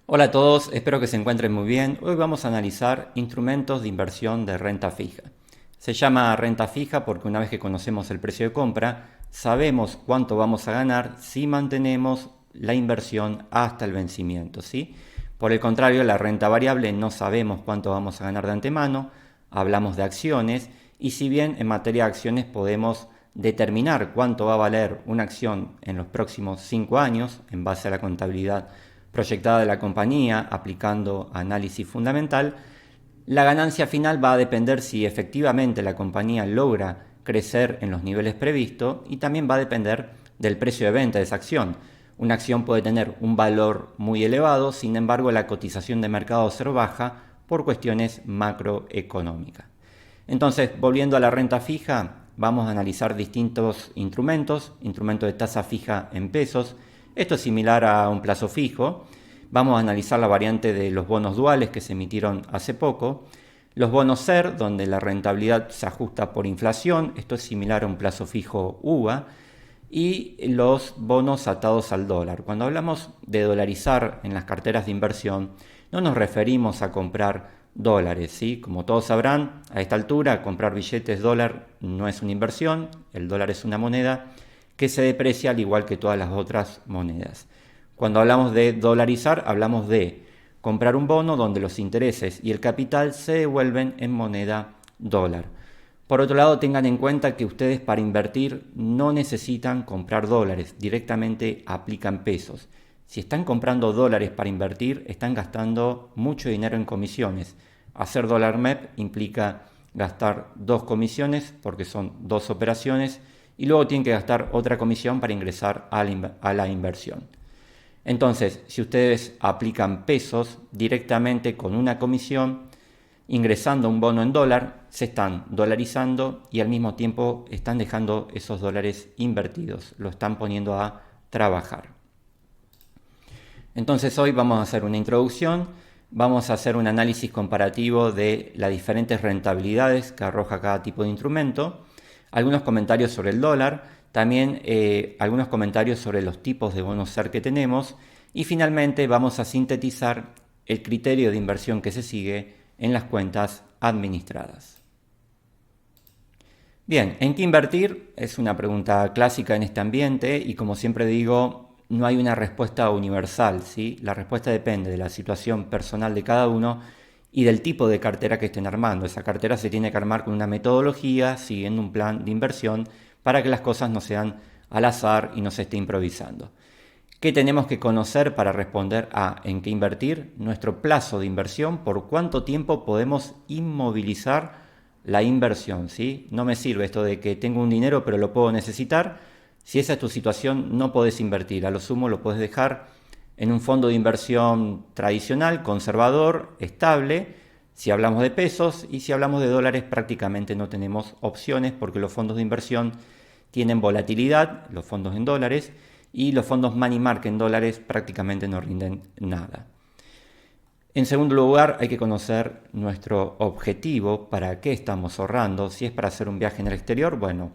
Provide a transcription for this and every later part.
Hola a todos, espero que se encuentren muy bien. Hoy vamos a analizar instrumentos de inversión de renta fija. Se llama renta fija porque una vez que conocemos el precio de compra, sabemos cuánto vamos a ganar si mantenemos la inversión hasta el vencimiento, ¿sí? Por el contrario, la renta variable no sabemos cuánto vamos a ganar de antemano, hablamos de acciones y si bien en materia de acciones podemos determinar cuánto va a valer una acción en los próximos 5 años en base a la contabilidad proyectada de la compañía aplicando análisis fundamental, la ganancia final va a depender si efectivamente la compañía logra crecer en los niveles previstos y también va a depender del precio de venta de esa acción. Una acción puede tener un valor muy elevado, sin embargo la cotización de mercado ser baja por cuestiones macroeconómicas. Entonces, volviendo a la renta fija, vamos a analizar distintos instrumentos de tasa fija en pesos. Esto es similar a un plazo fijo. Vamos a analizar la variante de los bonos duales que se emitieron hace poco. Los bonos SER, donde la rentabilidad se ajusta por inflación. Esto es similar a un plazo fijo UVA. Y los bonos atados al dólar. Cuando hablamos de dolarizar en las carteras de inversión, no nos referimos a comprar dólares, ¿sí? Como todos sabrán, a esta altura comprar billetes dólar no es una inversión, el dólar es una moneda que se deprecia al igual que todas las otras monedas. Cuando hablamos de dolarizar, hablamos de comprar un bono donde los intereses y el capital se devuelven en moneda dólar. Por otro lado, tengan en cuenta que ustedes para invertir no necesitan comprar dólares, directamente aplican pesos. Si están comprando dólares para invertir, están gastando mucho dinero en comisiones. Hacer dólar MEP implica gastar dos comisiones porque son dos operaciones y luego tienen que gastar otra comisión para ingresar a la inversión. Entonces, si ustedes aplican pesos directamente con una comisión, ingresando un bono en dólar, se están dolarizando y al mismo tiempo están dejando esos dólares invertidos, lo están poniendo a trabajar. Entonces hoy vamos a hacer una introducción, vamos a hacer un análisis comparativo de las diferentes rentabilidades que arroja cada tipo de instrumento, algunos comentarios sobre el dólar, también algunos comentarios sobre los tipos de bonos SER que tenemos y finalmente vamos a sintetizar el criterio de inversión que se sigue en las cuentas administradas. Bien, ¿en qué invertir? Es una pregunta clásica en este ambiente y como siempre digo, no hay una respuesta universal, ¿sí? La respuesta depende de la situación personal de cada uno y del tipo de cartera que estén armando. Esa cartera se tiene que armar con una metodología, siguiendo un plan de inversión para que las cosas no sean al azar y no se esté improvisando. ¿Qué tenemos que conocer para responder a en qué invertir? Nuestro plazo de inversión, por cuánto tiempo podemos inmovilizar la inversión, ¿sí? No me sirve esto de que tengo un dinero pero lo puedo necesitar. Si esa es tu situación, no podés invertir. A lo sumo lo podés dejar en un fondo de inversión tradicional, conservador, estable, si hablamos de pesos, y si hablamos de dólares prácticamente no tenemos opciones porque los fondos de inversión tienen volatilidad, los fondos en dólares, y los fondos money market en dólares prácticamente no rinden nada. En segundo lugar, hay que conocer nuestro objetivo, para qué estamos ahorrando. Si es para hacer un viaje en el exterior, bueno,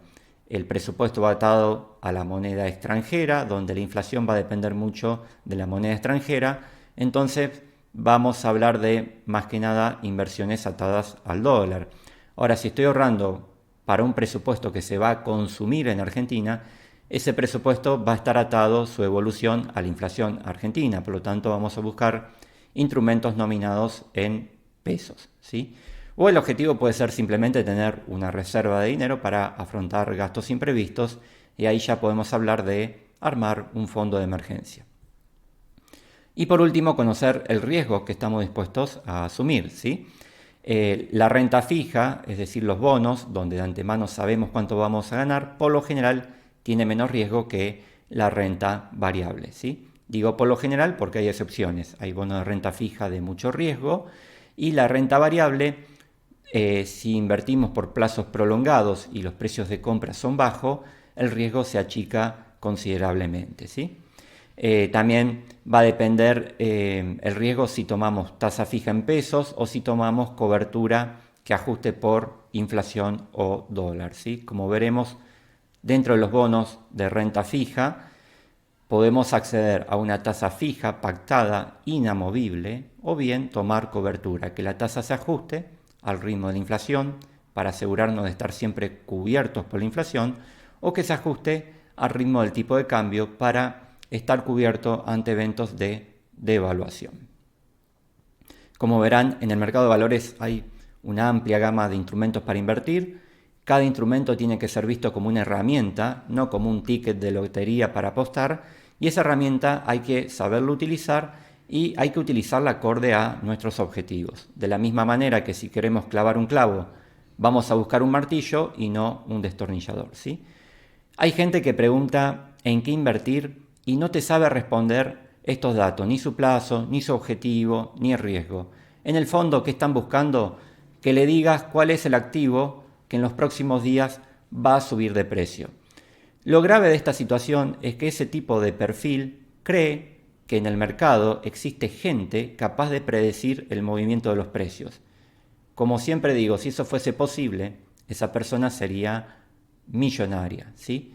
el presupuesto va atado a la moneda extranjera, donde la inflación va a depender mucho de la moneda extranjera. Entonces, vamos a hablar de, más que nada, inversiones atadas al dólar. Ahora, si estoy ahorrando para un presupuesto que se va a consumir en Argentina, ese presupuesto va a estar atado su evolución a la inflación argentina. Por lo tanto, vamos a buscar instrumentos nominados en pesos, ¿sí? O el objetivo puede ser simplemente tener una reserva de dinero para afrontar gastos imprevistos y ahí ya podemos hablar de armar un fondo de emergencia. Y por último, conocer el riesgo que estamos dispuestos a asumir, ¿sí? La renta fija, es decir, los bonos, donde de antemano sabemos cuánto vamos a ganar, por lo general tiene menos riesgo que la renta variable, ¿sí? Digo por lo general porque hay excepciones. Hay bonos de renta fija de mucho riesgo y la renta variable, si invertimos por plazos prolongados y los precios de compra son bajos, el riesgo se achica considerablemente, ¿sí? También va a depender el riesgo si tomamos tasa fija en pesos o si tomamos cobertura que ajuste por inflación o dólar, ¿sí? Como veremos, dentro de los bonos de renta fija, podemos acceder a una tasa fija, pactada, inamovible, o bien tomar cobertura, que la tasa se ajuste al ritmo de la inflación para asegurarnos de estar siempre cubiertos por la inflación, o que se ajuste al ritmo del tipo de cambio para estar cubierto ante eventos de devaluación. Como verán, en el mercado de valores hay una amplia gama de instrumentos para invertir. Cada instrumento tiene que ser visto como una herramienta, no como un ticket de lotería para apostar, y esa herramienta hay que saberlo utilizar y hay que utilizarla acorde a nuestros objetivos. De la misma manera que si queremos clavar un clavo, vamos a buscar un martillo y no un destornillador, ¿sí? Hay gente que pregunta en qué invertir y no te sabe responder estos datos, ni su plazo, ni su objetivo, ni el riesgo. En el fondo, ¿qué están buscando? Que le digas cuál es el activo que en los próximos días va a subir de precio. Lo grave de esta situación es que ese tipo de perfil cree que en el mercado existe gente capaz de predecir el movimiento de los precios. Como siempre digo, si eso fuese posible, esa persona sería millonaria, ¿sí?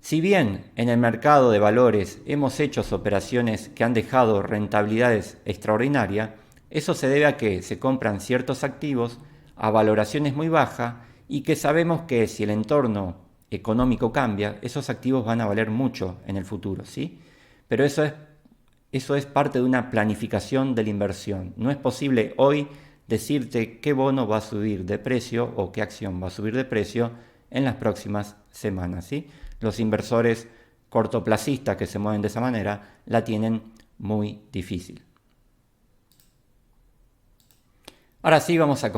Si bien en el mercado de valores hemos hecho operaciones que han dejado rentabilidades extraordinarias, eso se debe a que se compran ciertos activos a valoraciones muy bajas y que sabemos que si el entorno económico cambia, esos activos van a valer mucho en el futuro, ¿sí? Pero eso es parte de una planificación de la inversión. No es posible hoy decirte qué bono va a subir de precio o qué acción va a subir de precio en las próximas semanas, ¿sí? Los inversores cortoplacistas que se mueven de esa manera la tienen muy difícil. Ahora sí vamos a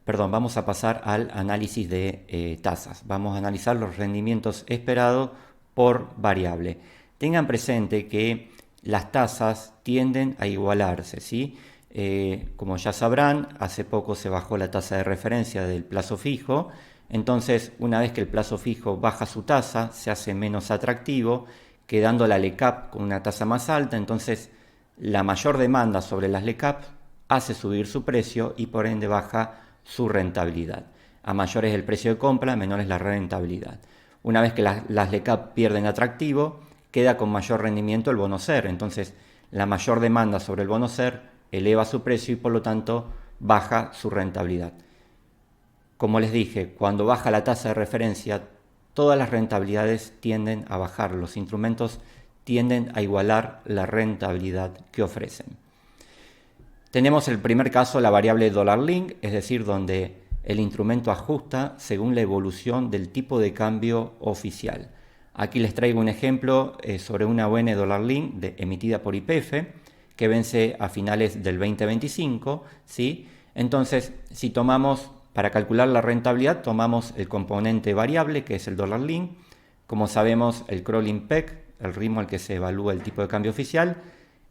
vamos a pasar al análisis de tasas. Vamos a analizar los rendimientos esperados por variable. Tengan presente que las tasas tienden a igualarse, ¿sí? Como ya sabrán, hace poco se bajó la tasa de referencia del plazo fijo. Entonces, una vez que el plazo fijo baja su tasa, se hace menos atractivo, quedando la LECAP con una tasa más alta. Entonces, la mayor demanda sobre las LECAP hace subir su precio y por ende baja su rentabilidad. A mayor es el precio de compra, menor es la rentabilidad. Una vez que las LECAP pierden atractivo, queda con mayor rendimiento el bono SER. Entonces, la mayor demanda sobre el bono SER eleva su precio y por lo tanto baja su rentabilidad. Como les dije, cuando baja la tasa de referencia, todas las rentabilidades tienden a bajar. Los instrumentos tienden a igualar la rentabilidad que ofrecen. Tenemos el primer caso, la variable dollar link, es decir, donde el instrumento ajusta según la evolución del tipo de cambio oficial. Aquí les traigo un ejemplo sobre una UN dollar link emitida por YPF que vence a finales del 2025, ¿sí? Entonces, si tomamos, para calcular la rentabilidad, tomamos el componente variable, que es el dollar link. Como sabemos, el crawling peg, el ritmo al que se evalúa el tipo de cambio oficial,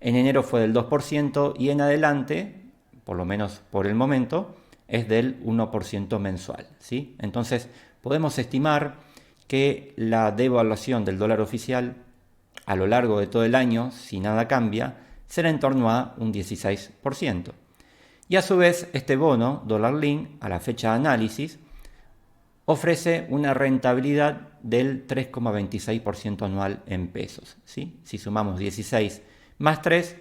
en enero fue del 2% y en adelante, por lo menos por el momento, es del 1% mensual, ¿sí? Entonces, podemos estimar que la devaluación del dólar oficial a lo largo de todo el año, si nada cambia, será en torno a un 16%. Y a su vez, este bono, dólar link, a la fecha de análisis, ofrece una rentabilidad del 3,26% anual en pesos, ¿sí? Si sumamos 16 más 3,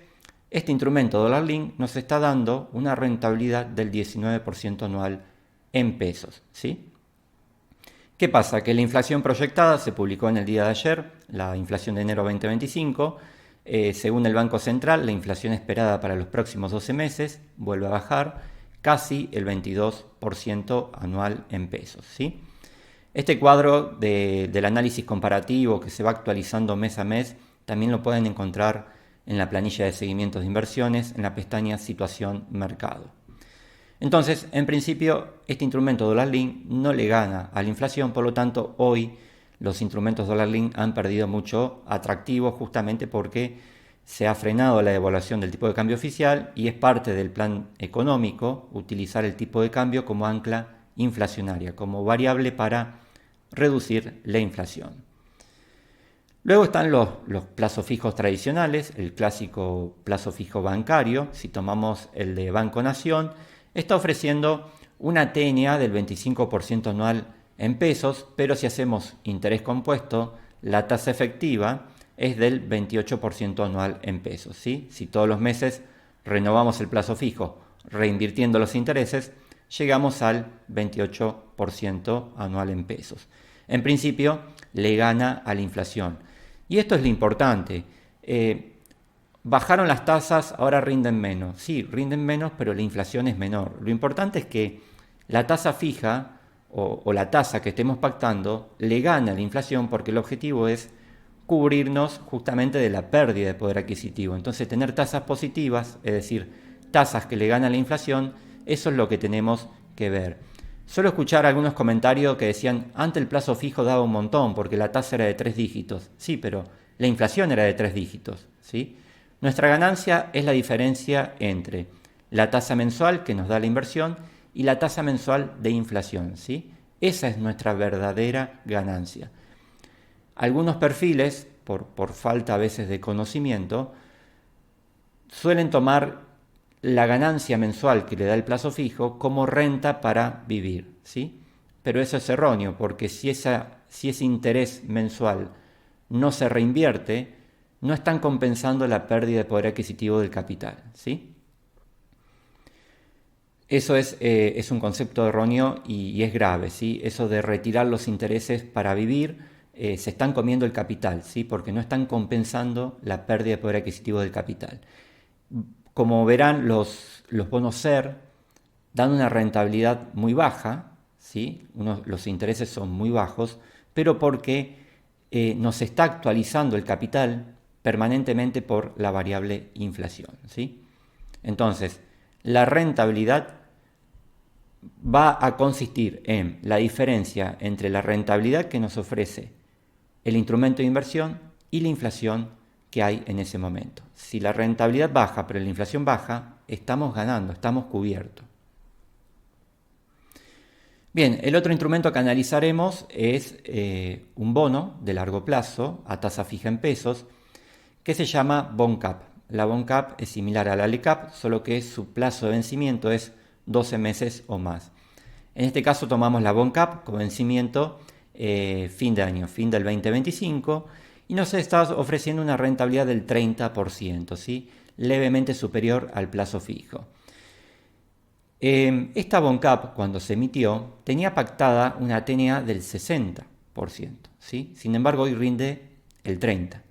este instrumento dólar link nos está dando una rentabilidad del 19% anual en pesos, ¿sí? ¿Qué pasa? Que la inflación proyectada se publicó en el día de ayer, la inflación de enero 2025. Según el Banco Central, la inflación esperada para los próximos 12 meses vuelve a bajar casi el 22% anual en pesos, ¿sí? Este cuadro del análisis comparativo que se va actualizando mes a mes también lo pueden encontrar en la planilla de seguimientos de inversiones en la pestaña Situación Mercado. Entonces, en principio, este instrumento dólar link no le gana a la inflación, por lo tanto, hoy los instrumentos dólar link han perdido mucho atractivo justamente porque se ha frenado la devaluación del tipo de cambio oficial y es parte del plan económico utilizar el tipo de cambio como ancla inflacionaria, como variable para reducir la inflación. Luego están los plazos fijos tradicionales, el clásico plazo fijo bancario. Si tomamos el de Banco Nación, está ofreciendo una TNA del 25% anual en pesos, pero si hacemos interés compuesto, la tasa efectiva es del 28% anual en pesos, ¿sí? Si todos los meses renovamos el plazo fijo reinvirtiendo los intereses, llegamos al 28% anual en pesos. En principio, le gana a la inflación. Y esto es lo importante. Bajaron las tasas, ahora rinden menos. Sí, rinden menos, pero la inflación es menor. Lo importante es que la tasa fija o la tasa que estemos pactando le gana a la inflación porque el objetivo es cubrirnos justamente de la pérdida de poder adquisitivo. Entonces, tener tasas positivas, es decir, tasas que le ganan a la inflación, eso es lo que tenemos que ver. Suelo escuchar algunos comentarios que decían, antes el plazo fijo daba un montón porque la tasa era de 3 dígitos. Sí, pero la inflación era de 3 dígitos, ¿sí? Nuestra ganancia es la diferencia entre la tasa mensual que nos da la inversión y la tasa mensual de inflación, ¿sí? Esa es nuestra verdadera ganancia. Algunos perfiles, por falta a veces de conocimiento, suelen tomar la ganancia mensual que le da el plazo fijo como renta para vivir, ¿sí? Pero eso es erróneo, porque si ese interés mensual no se reinvierte, no están compensando la pérdida de poder adquisitivo del capital, ¿sí? Eso es un concepto erróneo y es grave, ¿sí? Eso de retirar los intereses para vivir, se están comiendo el capital, ¿sí? Porque no están compensando la pérdida de poder adquisitivo del capital. Como verán, los bonos SER dan una rentabilidad muy baja, ¿sí? Los intereses son muy bajos, pero porque nos está actualizando el capital permanentemente por la variable inflación, ¿sí? Entonces, la rentabilidad va a consistir en la diferencia entre la rentabilidad que nos ofrece el instrumento de inversión y la inflación que hay en ese momento. Si la rentabilidad baja pero la inflación baja, estamos ganando, estamos cubiertos. Bien, el otro instrumento que analizaremos es un bono de largo plazo a tasa fija en pesos que se llama BondCap. La BondCap es similar a la LECAP, solo que su plazo de vencimiento es 12 meses o más. En este caso tomamos la BondCap con vencimiento fin de año, fin del 2025, y nos está ofreciendo una rentabilidad del 30%, ¿sí? Levemente superior al plazo fijo. Esta BondCap, cuando se emitió, tenía pactada una TNA del 60%, ¿sí? Sin embargo, hoy rinde el 30%.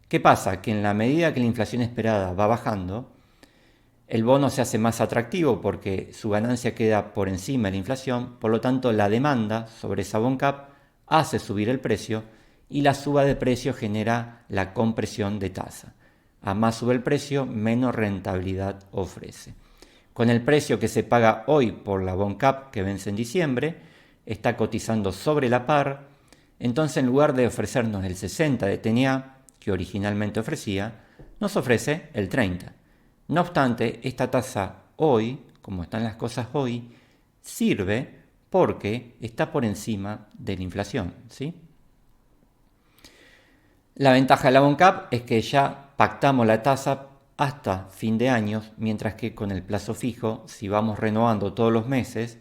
¿Qué pasa? Que en la medida que la inflación esperada va bajando, el bono se hace más atractivo porque su ganancia queda por encima de la inflación, por lo tanto la demanda sobre esa BondCap hace subir el precio y la suba de precio genera la compresión de tasa. A más sube el precio, menos rentabilidad ofrece. Con el precio que se paga hoy por la BondCap que vence en diciembre, está cotizando sobre la par, entonces en lugar de ofrecernos el 60 de TNA, que originalmente ofrecía, nos ofrece el 30. No obstante, esta tasa hoy, como están las cosas hoy, sirve porque está por encima de la inflación, ¿sí? La ventaja de la BondCap es que ya pactamos la tasa hasta fin de año, mientras que con el plazo fijo, si vamos renovando todos los meses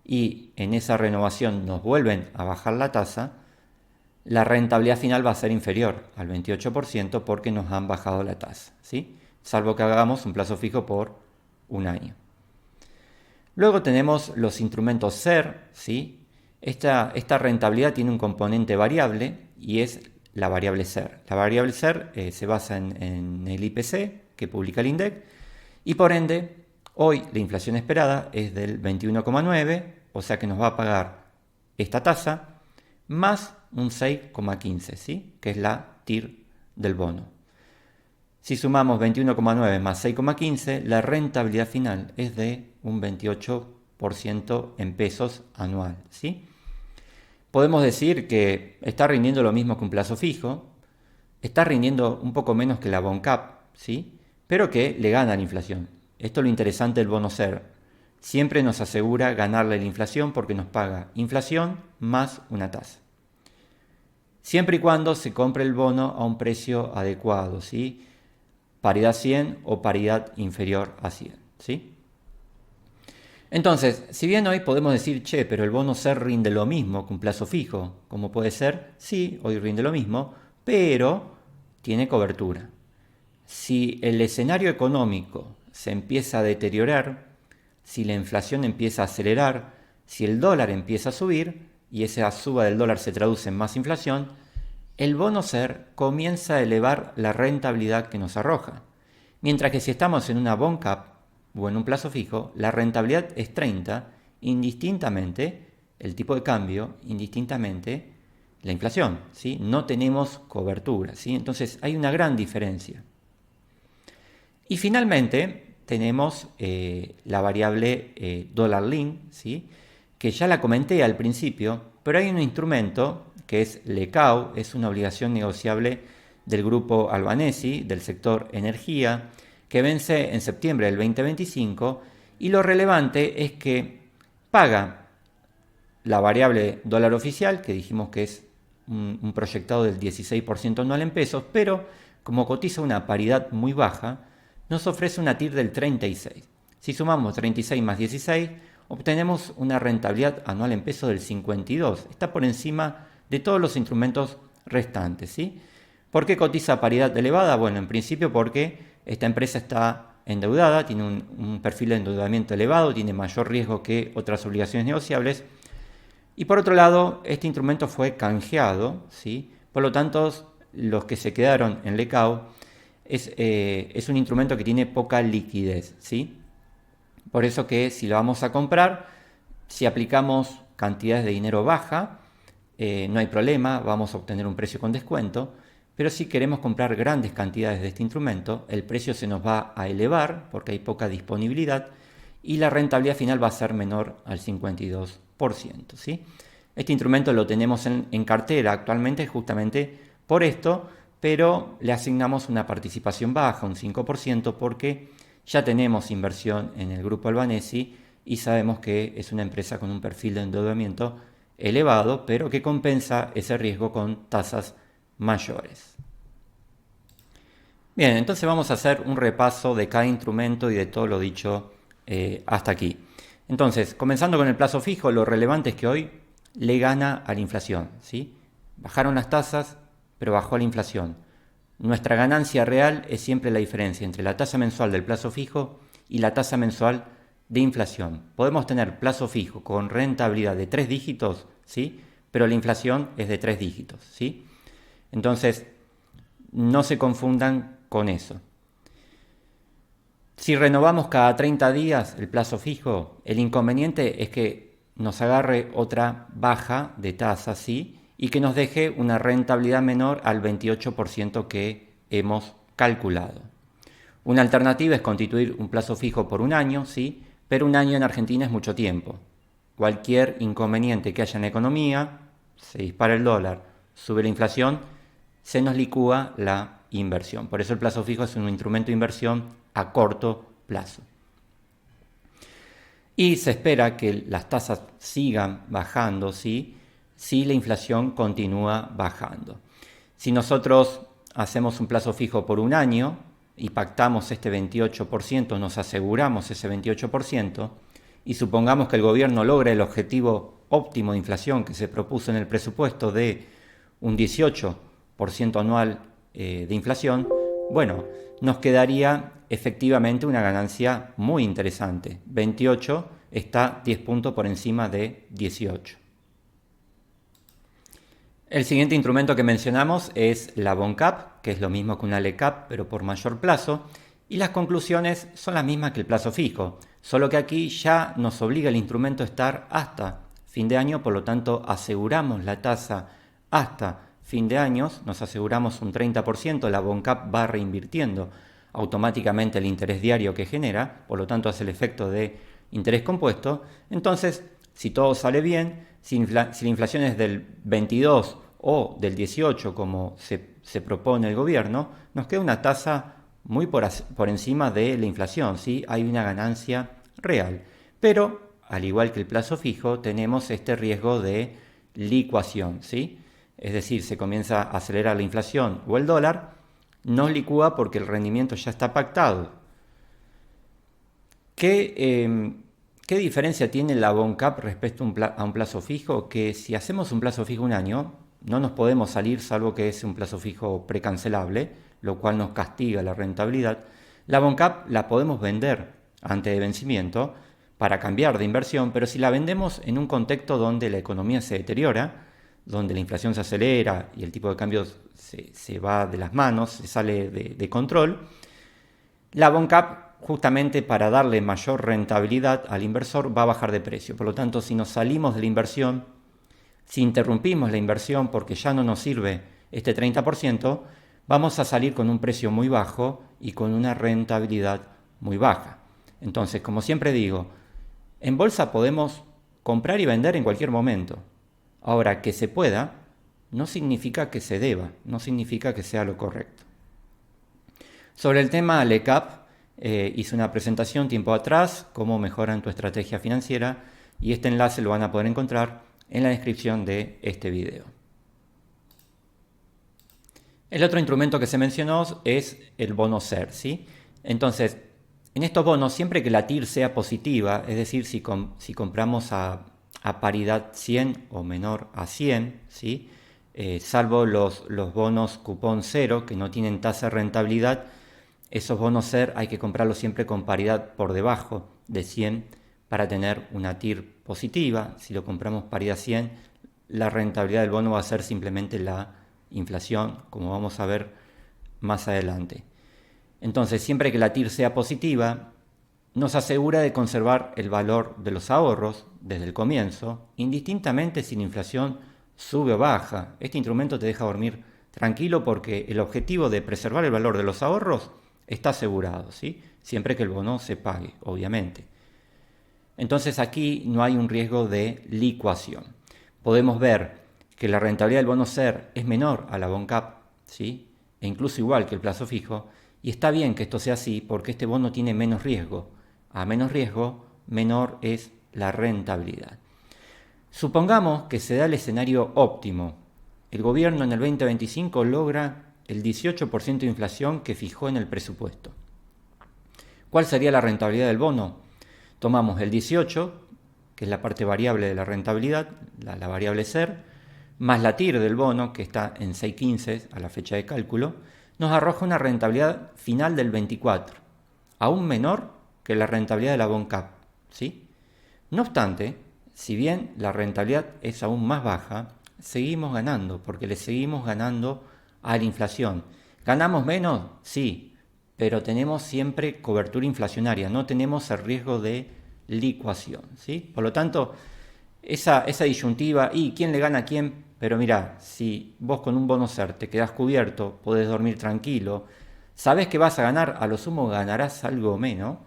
y en esa renovación nos vuelven a bajar la tasa, la rentabilidad final va a ser inferior al 28% porque nos han bajado la tasa, ¿sí? Salvo que hagamos un plazo fijo por un año. Luego tenemos los instrumentos SER, ¿sí? Esta rentabilidad tiene un componente variable y es la variable SER. La variable SER se basa en el IPC que publica el INDEC y por ende hoy la inflación esperada es del 21,9, o sea que nos va a pagar esta tasa más un 6,15, ¿sí? Que es la TIR del bono. Si sumamos 21,9 más 6,15, la rentabilidad final es de un 28% en pesos anual, ¿sí? Podemos decir que está rindiendo lo mismo que un plazo fijo, está rindiendo un poco menos que la BondCap, ¿sí? Pero que le gana la inflación. Esto es lo interesante del bono SER. Siempre nos asegura ganarle la inflación porque nos paga inflación más una tasa. Siempre y cuando se compre el bono a un precio adecuado, ¿sí? Paridad 100 o paridad inferior a 100, ¿sí? Entonces, si bien hoy podemos decir, che, pero el bono SER rinde lo mismo que un plazo fijo, ¿cómo puede ser? Sí, hoy rinde lo mismo, pero tiene cobertura. Si el escenario económico se empieza a deteriorar, si la inflación empieza a acelerar, si el dólar empieza a subir y esa suba del dólar se traduce en más inflación, el bono SER comienza a elevar la rentabilidad que nos arroja. Mientras que si estamos en una bond cap o en un plazo fijo, la rentabilidad es 30, indistintamente el tipo de cambio, indistintamente la inflación, ¿sí? No tenemos cobertura, ¿sí? Entonces hay una gran diferencia. Y finalmente tenemos la variable dólar link, ¿sí? Que ya la comenté al principio, pero hay un instrumento que es LECAU, es una obligación negociable del grupo Albanesi, del sector energía, que vence en septiembre del 2025, y lo relevante es que paga la variable dólar oficial, que dijimos que es un proyectado del 16% anual en pesos, pero como cotiza una paridad muy baja, nos ofrece una TIR del 36. Si sumamos 36 más 16, obtenemos una rentabilidad anual en pesos del 52. Está por encima de todos los instrumentos restantes, ¿sí? ¿Por qué cotiza paridad elevada? Bueno, en principio porque esta empresa está endeudada, tiene un perfil de endeudamiento elevado, tiene mayor riesgo que otras obligaciones negociables. Y por otro lado, este instrumento fue canjeado, ¿sí? Por lo tanto, los que se quedaron en LECAU es un instrumento que tiene poca liquidez, ¿sí? Por eso que si lo vamos a comprar, si aplicamos cantidades de dinero baja, no hay problema, vamos a obtener un precio con descuento, pero si queremos comprar grandes cantidades de este instrumento, el precio se nos va a elevar porque hay poca disponibilidad y la rentabilidad final va a ser menor al 52%, ¿sí? Este instrumento lo tenemos en cartera actualmente justamente por esto, pero le asignamos una participación baja, un 5%, porque ya tenemos inversión en el grupo Albanesi y sabemos que es una empresa con un perfil de endeudamiento elevado, pero que compensa ese riesgo con tasas mayores. Bien, entonces vamos a hacer un repaso de cada instrumento y de todo lo dicho hasta aquí. Entonces, comenzando con el plazo fijo, lo relevante es que hoy le gana a la inflación, ¿sí? Bajaron las tasas, pero bajó la inflación. Nuestra ganancia real es siempre la diferencia entre la tasa mensual del plazo fijo y la tasa mensual de inflación. Podemos tener plazo fijo con rentabilidad de 3 dígitos, ¿sí? Pero la inflación es de 3 dígitos, ¿sí? Entonces, no se confundan con eso. Si renovamos cada 30 días el plazo fijo, el inconveniente es que nos agarre otra baja de tasa, ¿sí? Y que nos deje una rentabilidad menor al 28% que hemos calculado. Una alternativa es constituir un plazo fijo por un año, ¿sí? Pero un año en Argentina es mucho tiempo. Cualquier inconveniente que haya en la economía, se dispara el dólar, sube la inflación, se nos licúa la inversión. Por eso el plazo fijo es un instrumento de inversión a corto plazo. Y se espera que las tasas sigan bajando, ¿sí? Si la inflación continúa bajando. Si nosotros hacemos un plazo fijo por un año y pactamos este 28%, nos aseguramos ese 28%, y supongamos que el gobierno logra el objetivo óptimo de inflación que se propuso en el presupuesto de un 18% anual de inflación, bueno, nos quedaría efectivamente una ganancia muy interesante. 28 está 10 puntos por encima de 18. El siguiente instrumento que mencionamos es la Bond Cap, que es lo mismo que una LECAP, pero por mayor plazo, y las conclusiones son las mismas que el plazo fijo, solo que aquí ya nos obliga el instrumento a estar hasta fin de año, por lo tanto aseguramos la tasa hasta fin de años, nos aseguramos un 30%, la Bond Cap va reinvirtiendo automáticamente el interés diario que genera, por lo tanto hace el efecto de interés compuesto. Entonces, si todo sale bien, si la inflación es del 22 o del 18 como se propone el gobierno, nos queda una tasa muy por encima de la inflación, ¿sí? Hay una ganancia real. Pero, al igual que el plazo fijo, tenemos este riesgo de licuación, ¿sí? Es decir, se comienza a acelerar la inflación o el dólar, no licúa porque el rendimiento ya está pactado. ¿Qué ¿Qué diferencia tiene la BONCAP respecto a un plazo fijo? Que si hacemos un plazo fijo un año, no nos podemos salir salvo que es un plazo fijo precancelable, lo cual nos castiga la rentabilidad. La BONCAP la podemos vender antes de vencimiento para cambiar de inversión, pero si la vendemos en un contexto donde la economía se deteriora, donde la inflación se acelera y el tipo de cambio se va de las manos, se sale de control, la BONCAP, justamente para darle mayor rentabilidad al inversor, va a bajar de precio. Por lo tanto, si nos salimos de la inversión, si interrumpimos la inversión porque ya no nos sirve este 30%, vamos a salir con un precio muy bajo y con una rentabilidad muy baja. Entonces, como siempre digo, en bolsa podemos comprar y vender en cualquier momento. Ahora, que se pueda, no significa que se deba, no significa que sea lo correcto. Sobre el tema LECAP, hice una presentación tiempo atrás, cómo mejoran tu estrategia financiera, y este enlace lo van a poder encontrar en la descripción de este video. El otro instrumento que se mencionó es el bono SER, ¿sí? Entonces, en estos bonos, siempre que la TIR sea positiva, es decir, si compramos a paridad 100 o menor a 100, ¿sí? Salvo los bonos cupón cero, que no tienen tasa de rentabilidad, esos bonos SER hay que comprarlos siempre con paridad por debajo de 100 para tener una TIR positiva. Si lo compramos paridad 100, la rentabilidad del bono va a ser simplemente la inflación, como vamos a ver más adelante. Entonces, siempre que la TIR sea positiva, nos asegura de conservar el valor de los ahorros desde el comienzo, indistintamente si la inflación sube o baja. Este instrumento te deja dormir tranquilo porque el objetivo de preservar el valor de los ahorros está asegurado, ¿sí? Siempre que el bono se pague, obviamente. Entonces aquí no hay un riesgo de licuación. Podemos ver que la rentabilidad del bono SER es menor a la BONCAP, ¿sí? E incluso igual que el plazo fijo, y está bien que esto sea así porque este bono tiene menos riesgo. A menos riesgo, menor es la rentabilidad. Supongamos que se da el escenario óptimo. El gobierno en el 2025 logra el 18% de inflación que fijó en el presupuesto. ¿Cuál sería la rentabilidad del bono? Tomamos el 18, que es la parte variable de la rentabilidad, la variable SER, más la TIR del bono, que está en 6,15 a la fecha de cálculo, nos arroja una rentabilidad final del 24, aún menor que la rentabilidad de la BONCAP, ¿sí? No obstante, si bien la rentabilidad es aún más baja, seguimos ganando, porque le seguimos ganando a la inflación. ¿Ganamos menos? Sí, pero tenemos siempre cobertura inflacionaria, no tenemos el riesgo de licuación, ¿sí? Por lo tanto, esa disyuntiva, ¿y quién le gana a quién? Pero mira, si vos con un bono SER te quedás cubierto, podés dormir tranquilo, sabés que vas a ganar, a lo sumo ganarás algo menos.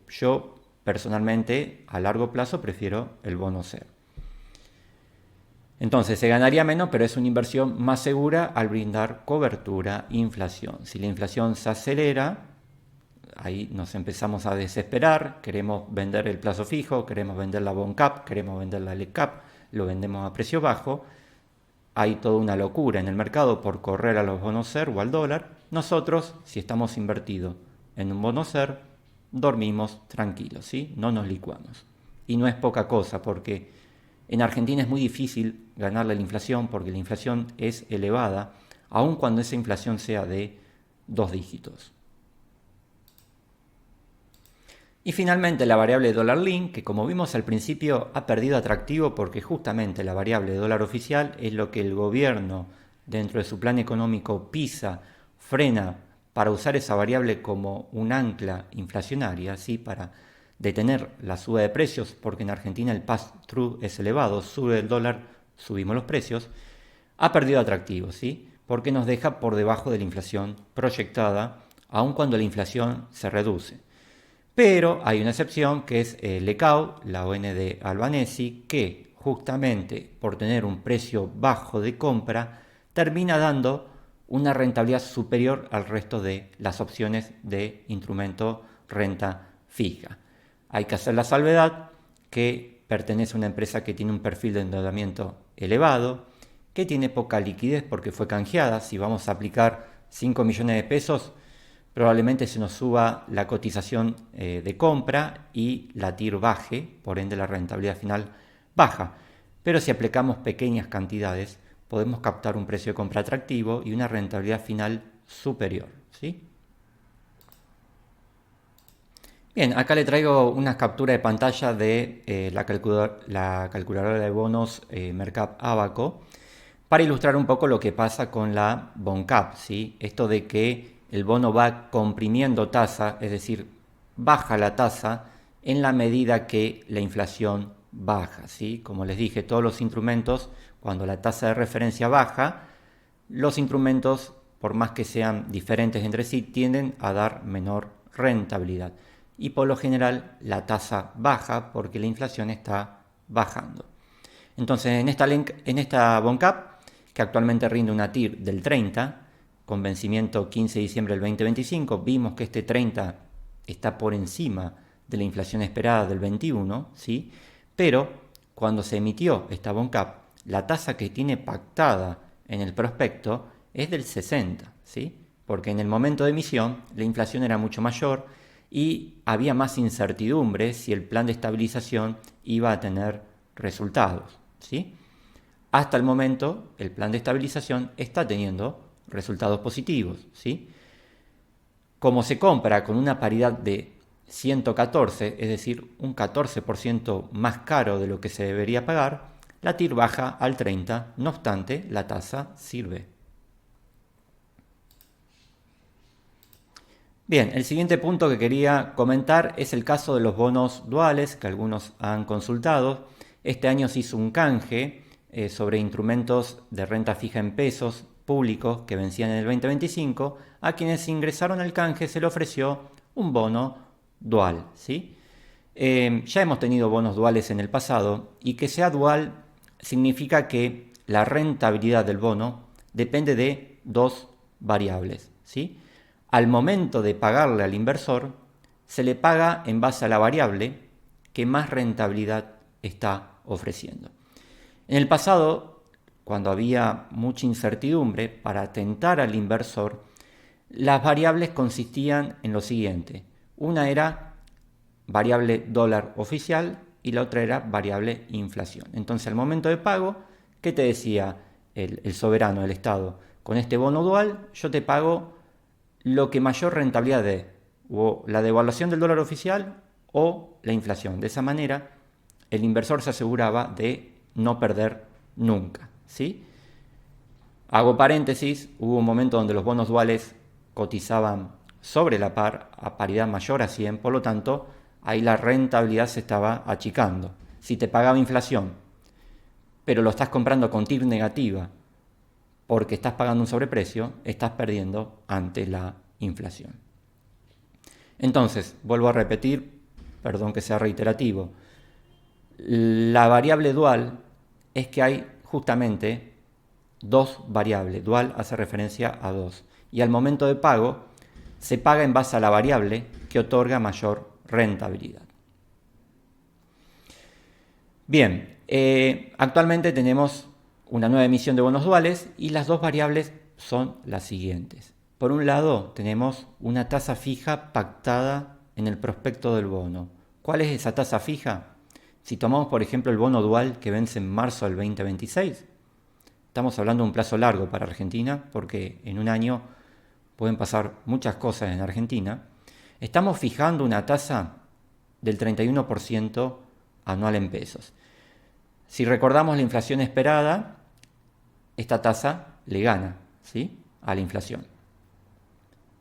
Yo personalmente a largo plazo prefiero el bono SER. Entonces se ganaría menos, pero es una inversión más segura al brindar cobertura inflación. Si la inflación se acelera, ahí nos empezamos a desesperar, queremos vender el plazo fijo, queremos vender la BONCAP, queremos vender la LECAP, lo vendemos a precio bajo. Hay toda una locura en el mercado por correr a los bonos SER o al dólar. Nosotros, si estamos invertidos en un bono SER, dormimos tranquilos, ¿sí? No nos licuamos. Y no es poca cosa porque en Argentina es muy difícil ganarle la inflación porque la inflación es elevada, aun cuando esa inflación sea de 2 dígitos. Y finalmente la variable dólar link, que como vimos al principio ha perdido atractivo porque justamente la variable de dólar oficial es lo que el gobierno dentro de su plan económico pisa, frena para usar esa variable como un ancla inflacionaria, ¿sí? Para detener la suba de precios, porque en Argentina el pass-through es elevado, sube el dólar, subimos los precios, ha perdido atractivo, ¿sí? Porque nos deja por debajo de la inflación proyectada, aun cuando la inflación se reduce. Pero hay una excepción que es LECAU, la ON de Albanesi, que justamente por tener un precio bajo de compra termina dando una rentabilidad superior al resto de las opciones de instrumento renta fija. Hay que hacer la salvedad que pertenece a una empresa que tiene un perfil de endeudamiento elevado, que tiene poca liquidez porque fue canjeada. Si vamos a aplicar 5 millones de pesos, probablemente se nos suba la cotización de compra y la TIR baje, por ende la rentabilidad final baja. Pero si aplicamos pequeñas cantidades, podemos captar un precio de compra atractivo y una rentabilidad final superior, ¿sí? Bien, acá le traigo una captura de pantalla de la calculadora de bonos Mercap Abaco para ilustrar un poco lo que pasa con la BONCAP, ¿sí? Esto de que el bono va comprimiendo tasa, es decir, baja la tasa en la medida que la inflación baja, ¿sí? Como les dije, todos los instrumentos, cuando la tasa de referencia baja, los instrumentos, por más que sean diferentes entre sí, tienden a dar menor rentabilidad. Y por lo general la tasa baja porque la inflación está bajando. Entonces en esta BONCAP, que actualmente rinde una TIR del 30, con vencimiento 15 de diciembre del 2025, vimos que este 30 está por encima de la inflación esperada del 21, ¿sí? Pero cuando se emitió esta BONCAP, la tasa que tiene pactada en el prospecto es del 60, ¿sí? Porque en el momento de emisión la inflación era mucho mayor y había más incertidumbre si el plan de estabilización iba a tener resultados, ¿sí? Hasta el momento el plan de estabilización está teniendo resultados positivos, ¿sí? Como se compra con una paridad de 114, es decir, un 14% más caro de lo que se debería pagar, la TIR baja al 30, no obstante, la tasa sirve. Bien, el siguiente punto que quería comentar es el caso de los bonos duales que algunos han consultado. Este año se hizo un canje sobre instrumentos de renta fija en pesos públicos que vencían en el 2025. A quienes ingresaron al canje se le ofreció un bono dual, ¿sí? Ya hemos tenido bonos duales en el pasado y que sea dual significa que la rentabilidad del bono depende de dos variables, ¿sí? Al momento de pagarle al inversor, se le paga en base a la variable que más rentabilidad está ofreciendo. En el pasado, cuando había mucha incertidumbre, para tentar al inversor, las variables consistían en lo siguiente. Una era variable dólar oficial y la otra era variable inflación. Entonces, al momento de pago, ¿qué te decía el soberano, el Estado? Con este bono dual yo te pago lo que mayor rentabilidad dé, o la devaluación del dólar oficial o la inflación. De esa manera, el inversor se aseguraba de no perder nunca, ¿sí? Hago paréntesis, hubo un momento donde los bonos duales cotizaban sobre la par a paridad mayor a 100, por lo tanto, ahí la rentabilidad se estaba achicando. Si te pagaba inflación, pero lo estás comprando con TIR negativa, porque estás pagando un sobreprecio, estás perdiendo ante la inflación. Entonces, vuelvo a repetir, perdón que sea reiterativo, la variable dual es que hay justamente dos variables. Dual hace referencia a dos. Y al momento de pago, se paga en base a la variable que otorga mayor rentabilidad. Bien, actualmente tenemos una nueva emisión de bonos duales y las dos variables son las siguientes. Por un lado, tenemos una tasa fija pactada en el prospecto del bono. ¿Cuál es esa tasa fija? Si tomamos, por ejemplo, el bono dual que vence en marzo del 2026, estamos hablando de un plazo largo para Argentina, porque en un año pueden pasar muchas cosas en Argentina. Estamos fijando una tasa del 31% anual en pesos. Si recordamos la inflación esperada, esta tasa le gana, ¿sí?, a la inflación.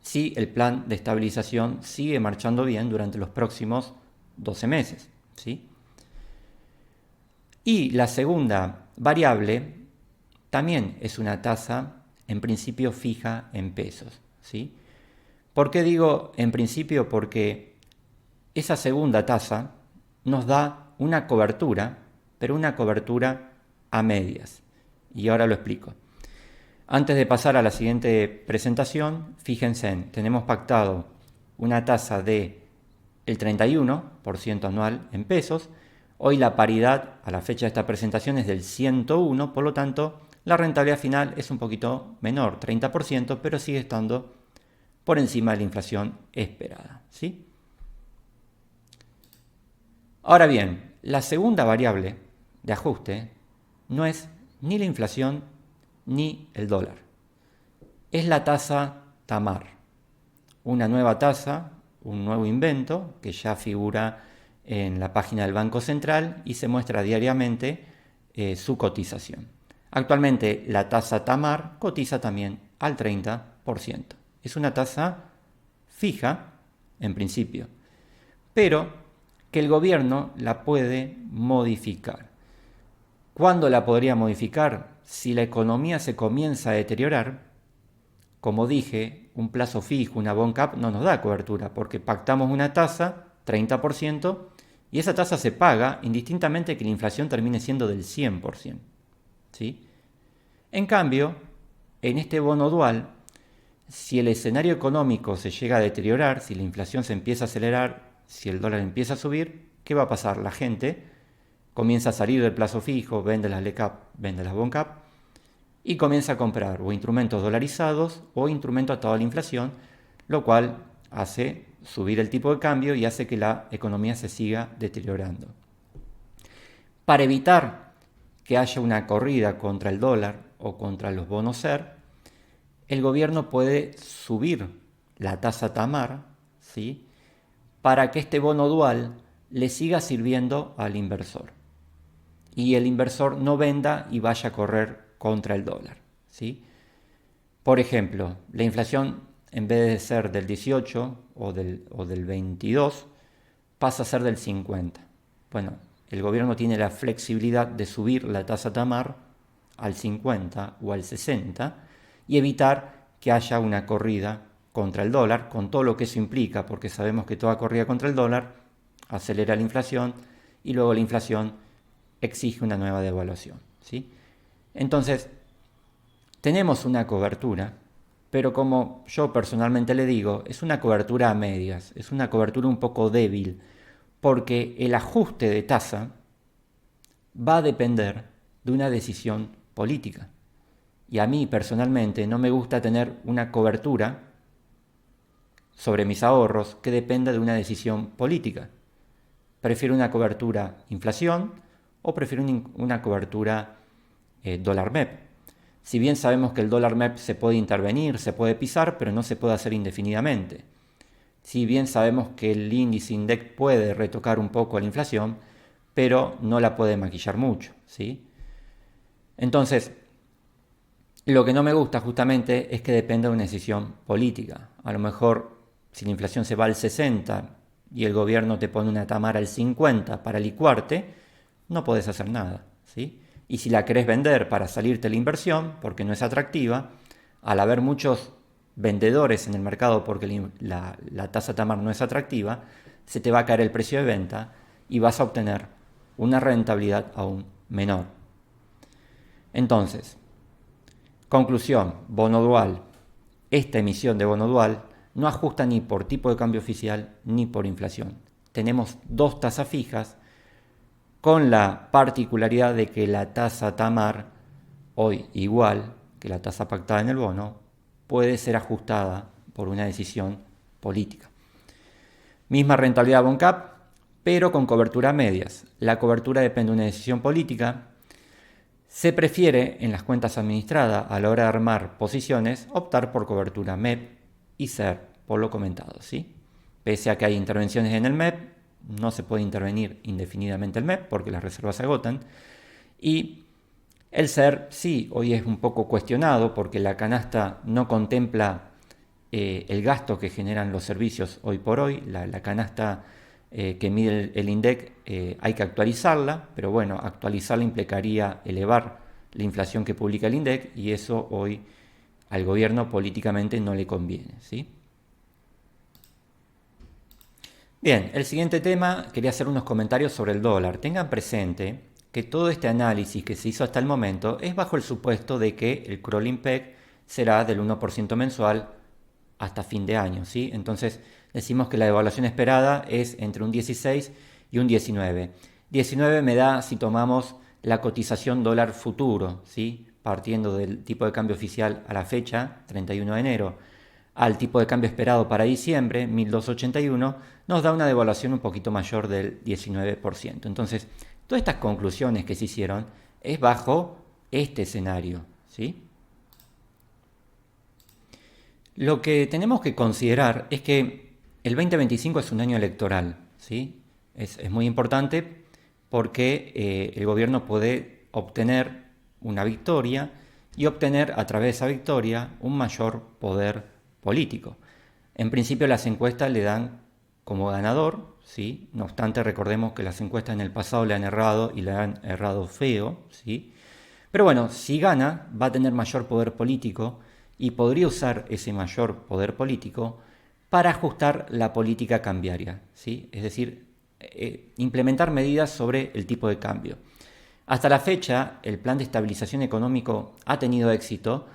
Si el plan de estabilización sigue marchando bien durante los próximos 12 meses, ¿sí? Y la segunda variable también es una tasa en principio fija en pesos, ¿sí? ¿Por qué digo en principio? Porque esa segunda tasa nos da una cobertura, pero una cobertura a medias. Y ahora lo explico. Antes de pasar a la siguiente presentación, fíjense, tenemos pactado una tasa de el 31% anual en pesos. Hoy la paridad a la fecha de esta presentación es del 101, por lo tanto la rentabilidad final es un poquito menor, 30%, pero sigue estando por encima de la inflación esperada, ¿sí? Ahora bien, la segunda variable de ajuste no es ni la inflación ni el dólar. Es la tasa TAMAR, una nueva tasa, un nuevo invento que ya figura en la página del Banco Central y se muestra diariamente su cotización. Actualmente la tasa TAMAR cotiza también al 30%. Es una tasa fija, en principio, pero que el gobierno la puede modificar. ¿Cuándo la podría modificar? Si la economía se comienza a deteriorar. Como dije, un plazo fijo, una bond cap, no nos da cobertura porque pactamos una tasa, 30%, y esa tasa se paga indistintamente que la inflación termine siendo del 100%. ¿Sí? En cambio, en este bono dual, si el escenario económico se llega a deteriorar, si la inflación se empieza a acelerar, si el dólar empieza a subir, ¿qué va a pasar? La gente comienza a salir del plazo fijo, vende las LECAP, vende las bond cap, y comienza a comprar o instrumentos dolarizados o instrumentos atados a la inflación, lo cual hace subir el tipo de cambio y hace que la economía se siga deteriorando. Para evitar que haya una corrida contra el dólar o contra los bonos SER, el gobierno puede subir la tasa TAMAR, ¿sí?, para que este bono dual le siga sirviendo al inversor y el inversor no venda y vaya a correr contra el dólar, ¿sí? Por ejemplo, la inflación en vez de ser del 18 o del 22 pasa a ser del 50. Bueno, el gobierno tiene la flexibilidad de subir la tasa TAMAR al 50 o al 60 y evitar que haya una corrida contra el dólar, con todo lo que eso implica, porque sabemos que toda corrida contra el dólar acelera la inflación y luego la inflación exige una nueva devaluación, ¿sí? Entonces, tenemos una cobertura, pero como yo personalmente le digo, es una cobertura a medias, es una cobertura un poco débil, porque el ajuste de tasa va a depender de una decisión política. Y a mí personalmente no me gusta tener una cobertura sobre mis ahorros que dependa de una decisión política. Prefiero una cobertura inflación o prefiero una cobertura dólar MEP. Si bien sabemos que el dólar MEP se puede intervenir, se puede pisar, pero no se puede hacer indefinidamente. Si bien sabemos que el índice INDEC puede retocar un poco la inflación, pero no la puede maquillar mucho, ¿sí? Entonces, lo que no me gusta justamente es que dependa de una decisión política. A lo mejor, si la inflación se va al 60 y el gobierno te pone una TAMAR al 50 para licuarte, no podés hacer nada, ¿sí? Y si la querés vender para salirte la inversión, porque no es atractiva, al haber muchos vendedores en el mercado porque la tasa TAMAR no es atractiva, se te va a caer el precio de venta y vas a obtener una rentabilidad aún menor. Entonces, conclusión, bono dual. Esta emisión de bono dual no ajusta ni por tipo de cambio oficial ni por inflación. Tenemos dos tasas fijas con la particularidad de que la tasa TAMAR, hoy igual que la tasa pactada en el bono, puede ser ajustada por una decisión política. Misma rentabilidad bond cap, pero con cobertura a medias. La cobertura depende de una decisión política. Se prefiere en las cuentas administradas a la hora de armar posiciones optar por cobertura MEP y SER, por lo comentado, ¿sí? Pese a que hay intervenciones en el MEP, no se puede intervenir indefinidamente el MEP porque las reservas se agotan. Y el SER sí, hoy es un poco cuestionado porque la canasta no contempla el gasto que generan los servicios hoy por hoy. La canasta que mide el INDEC hay que actualizarla, pero bueno, actualizarla implicaría elevar la inflación que publica el INDEC y eso hoy al gobierno políticamente no le conviene, ¿sí? Bien, el siguiente tema, quería hacer unos comentarios sobre el dólar. Tengan presente que todo este análisis que se hizo hasta el momento es bajo el supuesto de que el crawling peg será del 1% mensual hasta fin de año, ¿sí? Entonces decimos que la devaluación esperada es entre un 16 y un 19. 19 me da si tomamos la cotización dólar futuro, ¿sí?, partiendo del tipo de cambio oficial a la fecha, 31 de enero, al tipo de cambio esperado para diciembre, 1.281, nos da una devaluación un poquito mayor del 19%. Entonces, todas estas conclusiones que se hicieron es bajo este escenario, ¿sí? Lo que tenemos que considerar es que el 2025 es un año electoral, ¿sí? Es muy importante porque el gobierno puede obtener una victoria y obtener a través de esa victoria un mayor poder político. En principio las encuestas le dan como ganador, ¿sí? No obstante recordemos que las encuestas en el pasado le han errado y le han errado feo, ¿sí? Pero bueno, si gana va a tener mayor poder político y podría usar ese mayor poder político para ajustar la política cambiaria, ¿sí? Es decir, implementar medidas sobre el tipo de cambio. Hasta la fecha, el plan de estabilización económico ha tenido éxito,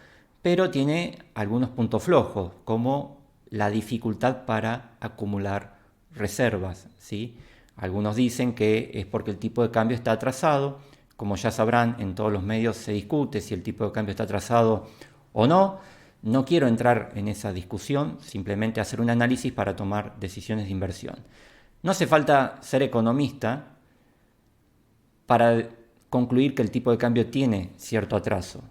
pero tiene algunos puntos flojos, como la dificultad para acumular reservas, ¿sí? Algunos dicen que es porque el tipo de cambio está atrasado. Como ya sabrán, en todos los medios se discute si el tipo de cambio está atrasado o no. No quiero entrar en esa discusión, simplemente hacer un análisis para tomar decisiones de inversión. No hace falta ser economista para concluir que el tipo de cambio tiene cierto atraso.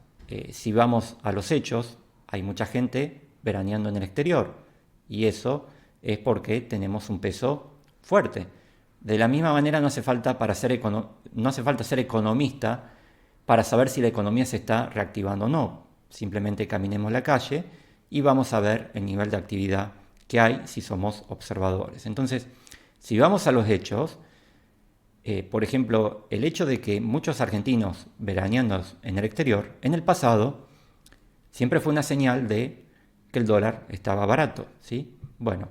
Si vamos a los hechos, hay mucha gente veraneando en el exterior y eso es porque tenemos un peso fuerte. De la misma manera no hace falta ser economista para saber si la economía se está reactivando o no. Simplemente caminemos la calle y vamos a ver el nivel de actividad que hay si somos observadores. Entonces, si vamos a los hechos, por ejemplo, el hecho de que muchos argentinos veraneando en el exterior, en el pasado, siempre fue una señal de que el dólar estaba barato, ¿sí? Bueno,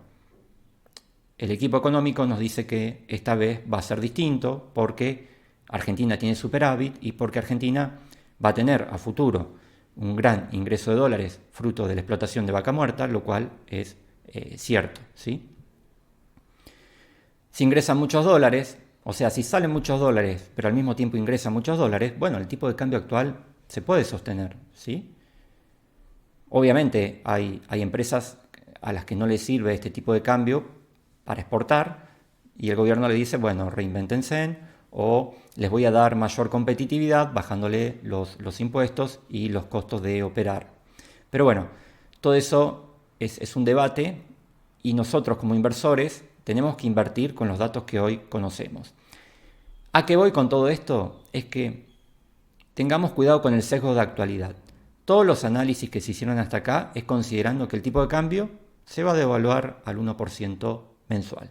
el equipo económico nos dice que esta vez va a ser distinto porque Argentina tiene superávit y porque Argentina va a tener a futuro un gran ingreso de dólares fruto de la explotación de vaca muerta, lo cual es cierto, ¿sí? Si ingresan muchos dólares, o sea, si salen muchos dólares, pero al mismo tiempo ingresan muchos dólares, bueno, el tipo de cambio actual se puede sostener, ¿sí? Obviamente hay empresas a las que no les sirve este tipo de cambio para exportar y el gobierno le dice, bueno, reinvéntense o les voy a dar mayor competitividad bajándole los impuestos y los costos de operar. Pero bueno, todo eso es un debate y nosotros como inversores tenemos que invertir con los datos que hoy conocemos. ¿A qué voy con todo esto? Es que tengamos cuidado con el sesgo de actualidad. Todos los análisis que se hicieron hasta acá es considerando que el tipo de cambio se va a devaluar al 1% mensual.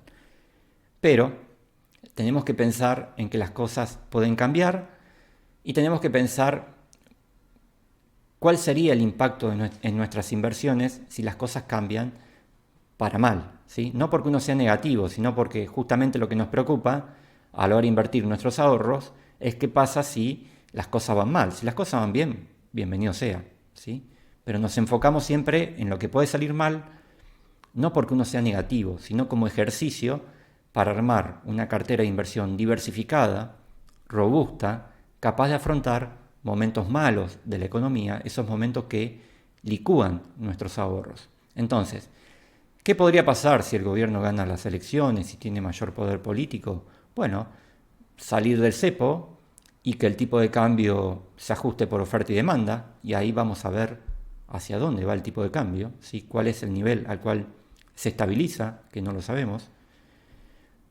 Pero tenemos que pensar en que las cosas pueden cambiar y tenemos que pensar cuál sería el impacto en nuestras inversiones si las cosas cambian para mal, ¿sí? No porque uno sea negativo, sino porque justamente lo que nos preocupa a la hora de invertir nuestros ahorros es qué pasa si las cosas van mal. Si las cosas van bien, bienvenido sea, ¿sí? Pero nos enfocamos siempre en lo que puede salir mal, no porque uno sea negativo, sino como ejercicio para armar una cartera de inversión diversificada, robusta, capaz de afrontar momentos malos de la economía, esos momentos que licúan nuestros ahorros. Entonces, ¿qué podría pasar si el gobierno gana las elecciones y tiene mayor poder político? Bueno, salir del cepo y que el tipo de cambio se ajuste por oferta y demanda, y ahí vamos a ver hacia dónde va el tipo de cambio, ¿sí? Cuál es el nivel al cual se estabiliza, que no lo sabemos.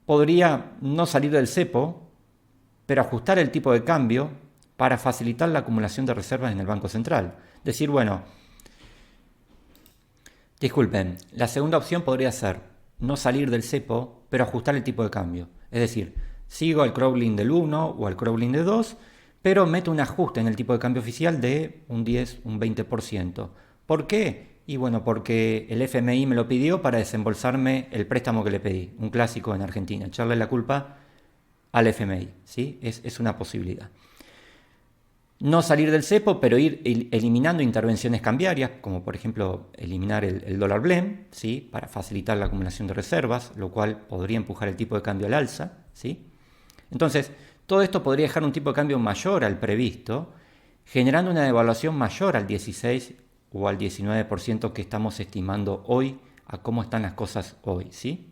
Podría no salir del cepo, pero ajustar el tipo de cambio para facilitar la acumulación de reservas en el Banco Central. Decir, bueno, disculpen, la segunda opción podría ser no salir del cepo, pero ajustar el tipo de cambio. Es decir, sigo al crawling del 1 o al crawling de 2, pero meto un ajuste en el tipo de cambio oficial de un 10, un 20%. ¿Por qué? Y bueno, porque el FMI me lo pidió para desembolsarme el préstamo que le pedí, un clásico en Argentina, echarle la culpa al FMI, ¿sí? Es una posibilidad. No salir del cepo, pero ir eliminando intervenciones cambiarias, como por ejemplo eliminar el dólar blend, ¿sí? Para facilitar la acumulación de reservas, lo cual podría empujar el tipo de cambio al alza, ¿sí? Entonces, todo esto podría dejar un tipo de cambio mayor al previsto, generando una devaluación mayor al 16 o al 19% que estamos estimando hoy a cómo están las cosas hoy, ¿sí?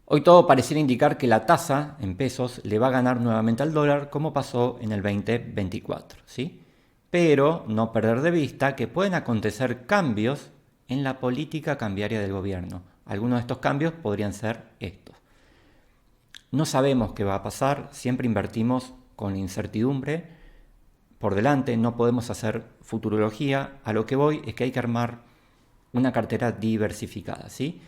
Hoy todo pareciera indicar que la tasa en pesos le va a ganar nuevamente al dólar como pasó en el 2024, ¿sí? Pero no perder de vista que pueden acontecer cambios en la política cambiaria del gobierno. Algunos de estos cambios podrían ser estos. No sabemos qué va a pasar, siempre invertimos con la incertidumbre por delante, no podemos hacer futurología. A lo que voy es que hay que armar una cartera diversificada, ¿sí?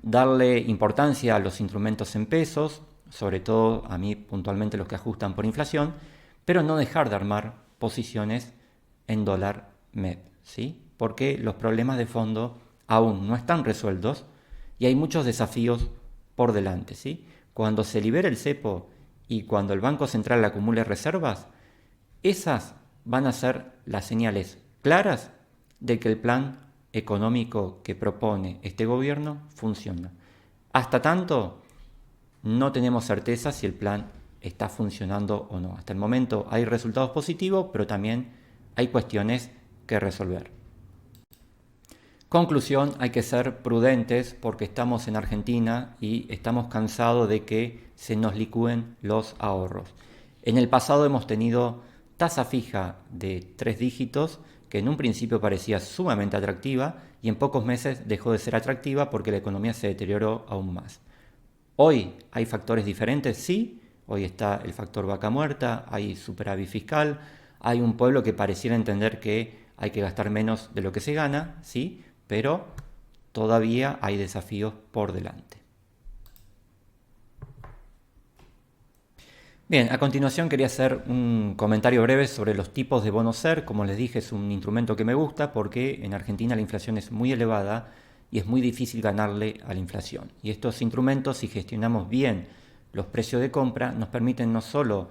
Darle importancia a los instrumentos en pesos, sobre todo a mí puntualmente los que ajustan por inflación, pero no dejar de armar posiciones en dólar MEP, ¿sí? Porque los problemas de fondo aún no están resueltos y hay muchos desafíos por delante, ¿sí? Cuando se libere el cepo y cuando el Banco Central acumule reservas, esas van a ser las señales claras de que el plan económico que propone este gobierno funciona. Hasta tanto, no tenemos certeza si el plan está funcionando o no. Hasta el momento hay resultados positivos, pero también hay cuestiones que resolver. Conclusión, hay que ser prudentes porque estamos en Argentina y estamos cansados de que se nos licúen los ahorros. En el pasado hemos tenido tasa fija de 3 dígitos que en un principio parecía sumamente atractiva y en pocos meses dejó de ser atractiva porque la economía se deterioró aún más. Hoy hay factores diferentes, sí, hoy está el factor vaca muerta, hay superávit fiscal, hay un pueblo que pareciera entender que hay que gastar menos de lo que se gana, sí, pero todavía hay desafíos por delante. Bien, a continuación quería hacer un comentario breve sobre los tipos de bonos SER. Como les dije, es un instrumento que me gusta porque en Argentina la inflación es muy elevada y es muy difícil ganarle a la inflación. Y estos instrumentos, si gestionamos bien los precios de compra, nos permiten no solo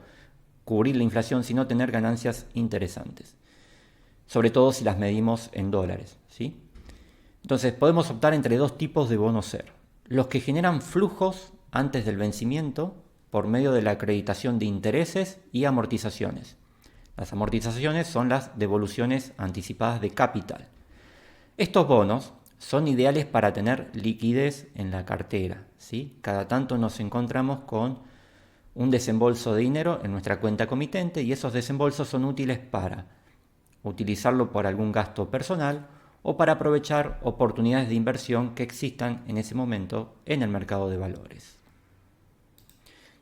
cubrir la inflación, sino tener ganancias interesantes. Sobre todo si las medimos en dólares, ¿sí? Entonces podemos optar entre dos tipos de bonos SER. Los que generan flujos antes del vencimiento por medio de la acreditación de intereses y amortizaciones. Las amortizaciones son las devoluciones anticipadas de capital. Estos bonos son ideales para tener liquidez en la cartera, ¿sí? Cada tanto nos encontramos con un desembolso de dinero en nuestra cuenta comitente y esos desembolsos son útiles para utilizarlo por algún gasto personal o para aprovechar oportunidades de inversión que existan en ese momento en el mercado de valores.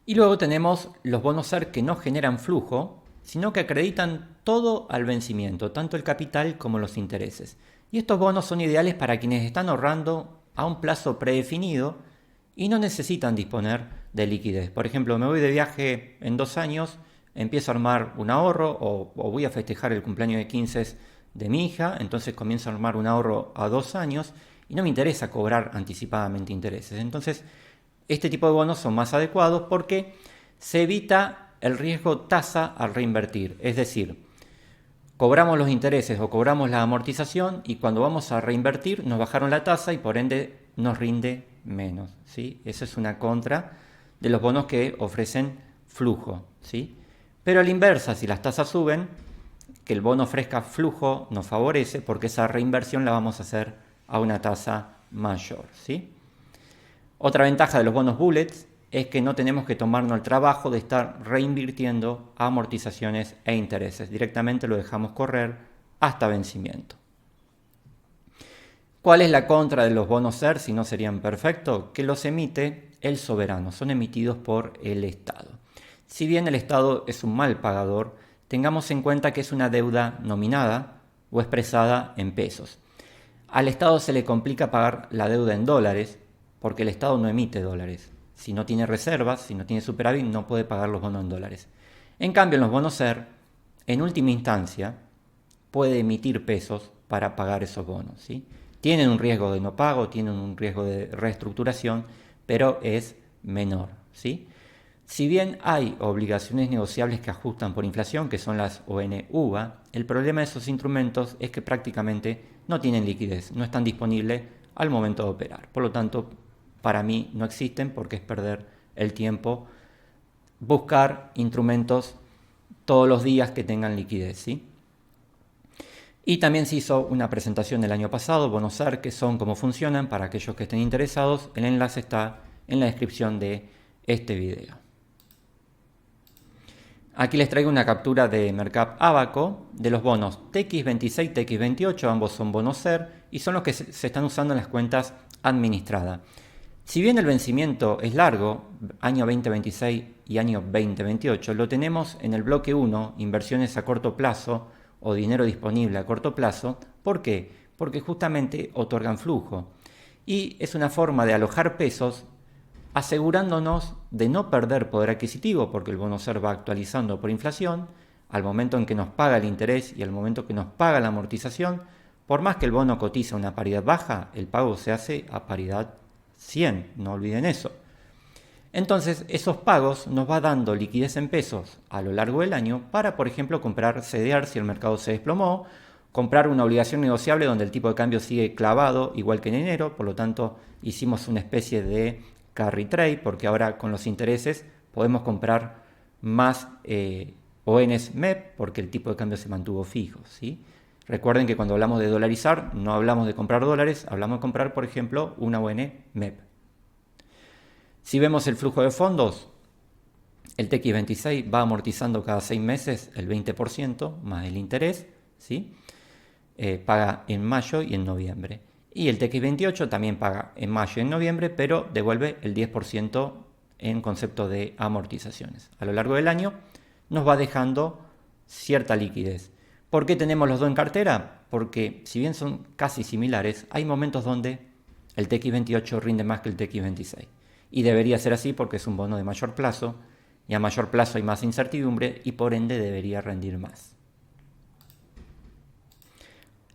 Y luego tenemos los bonos SER que no generan flujo, sino que acreditan todo al vencimiento, tanto el capital como los intereses. Y estos bonos son ideales para quienes están ahorrando a un plazo predefinido y no necesitan disponer de liquidez. Por ejemplo, me voy de viaje en 2 años, empiezo a armar un ahorro o voy a festejar el cumpleaños de 15 de mi hija, entonces comienzo a armar un ahorro a 2 años y no me interesa cobrar anticipadamente intereses. Entonces, este tipo de bonos son más adecuados porque se evita el riesgo tasa al reinvertir. Es decir, cobramos los intereses o cobramos la amortización y cuando vamos a reinvertir nos bajaron la tasa y por ende nos rinde menos, ¿sí? Esa es una contra de los bonos que ofrecen flujo, ¿sí? Pero a la inversa, si las tasas suben, que el bono ofrezca flujo nos favorece porque esa reinversión la vamos a hacer a una tasa mayor, ¿sí? Otra ventaja de los bonos bullets es que no tenemos que tomarnos el trabajo de estar reinvirtiendo amortizaciones e intereses. Directamente lo dejamos correr hasta vencimiento. ¿Cuál es la contra de los bonos SER si no serían perfectos? Que los emite el soberano, son emitidos por el Estado. Si bien el Estado es un mal pagador, tengamos en cuenta que es una deuda nominada o expresada en pesos. Al Estado se le complica pagar la deuda en dólares porque el Estado no emite dólares. Si no tiene reservas, si no tiene superávit, no puede pagar los bonos en dólares. En cambio, en los bonos SER, en última instancia, puede emitir pesos para pagar esos bonos, ¿sí? Tienen un riesgo de no pago, tienen un riesgo de reestructuración, pero es menor, ¿sí? Si bien hay obligaciones negociables que ajustan por inflación, que son las ON-UVA, el problema de esos instrumentos es que prácticamente no tienen liquidez, no están disponibles al momento de operar. Por lo tanto, para mí no existen porque es perder el tiempo buscar instrumentos todos los días que tengan liquidez, ¿sí? Y también se hizo una presentación el año pasado, bonos SER, que son, cómo funcionan, para aquellos que estén interesados. El enlace está en la descripción de este video. Aquí les traigo una captura de Mercap Abaco de los bonos TX26 y TX28, ambos son bonos SER y son los que se están usando en las cuentas administradas. Si bien el vencimiento es largo, año 2026 y año 2028, lo tenemos en el bloque 1, inversiones a corto plazo o dinero disponible a corto plazo. ¿Por qué? Porque justamente otorgan flujo y es una forma de alojar pesos asegurándonos de no perder poder adquisitivo, porque el bono SER va actualizando por inflación al momento en que nos paga el interés y al momento que nos paga la amortización. Por más que el bono cotiza una paridad baja, el pago se hace a paridad 100, no olviden eso. Entonces, esos pagos nos va dando liquidez en pesos a lo largo del año para, por ejemplo, comprar CDR si el mercado se desplomó, comprar una obligación negociable donde el tipo de cambio sigue clavado igual que en enero. Por lo tanto, hicimos una especie de carry trade, porque ahora con los intereses podemos comprar más ONs MEP porque el tipo de cambio se mantuvo fijo, ¿sí? Recuerden que cuando hablamos de dolarizar no hablamos de comprar dólares, hablamos de comprar, por ejemplo, una ON MEP. Si vemos el flujo de fondos, el TX26 va amortizando cada 6 meses el 20% más el interés, ¿sí? Paga en mayo y en noviembre. Y el TX28 también paga en mayo y en noviembre, pero devuelve el 10% en concepto de amortizaciones. A lo largo del año nos va dejando cierta liquidez. ¿Por qué tenemos los dos en cartera? Porque si bien son casi similares, hay momentos donde el TX28 rinde más que el TX26. Y debería ser así porque es un bono de mayor plazo, y a mayor plazo hay más incertidumbre y por ende debería rendir más.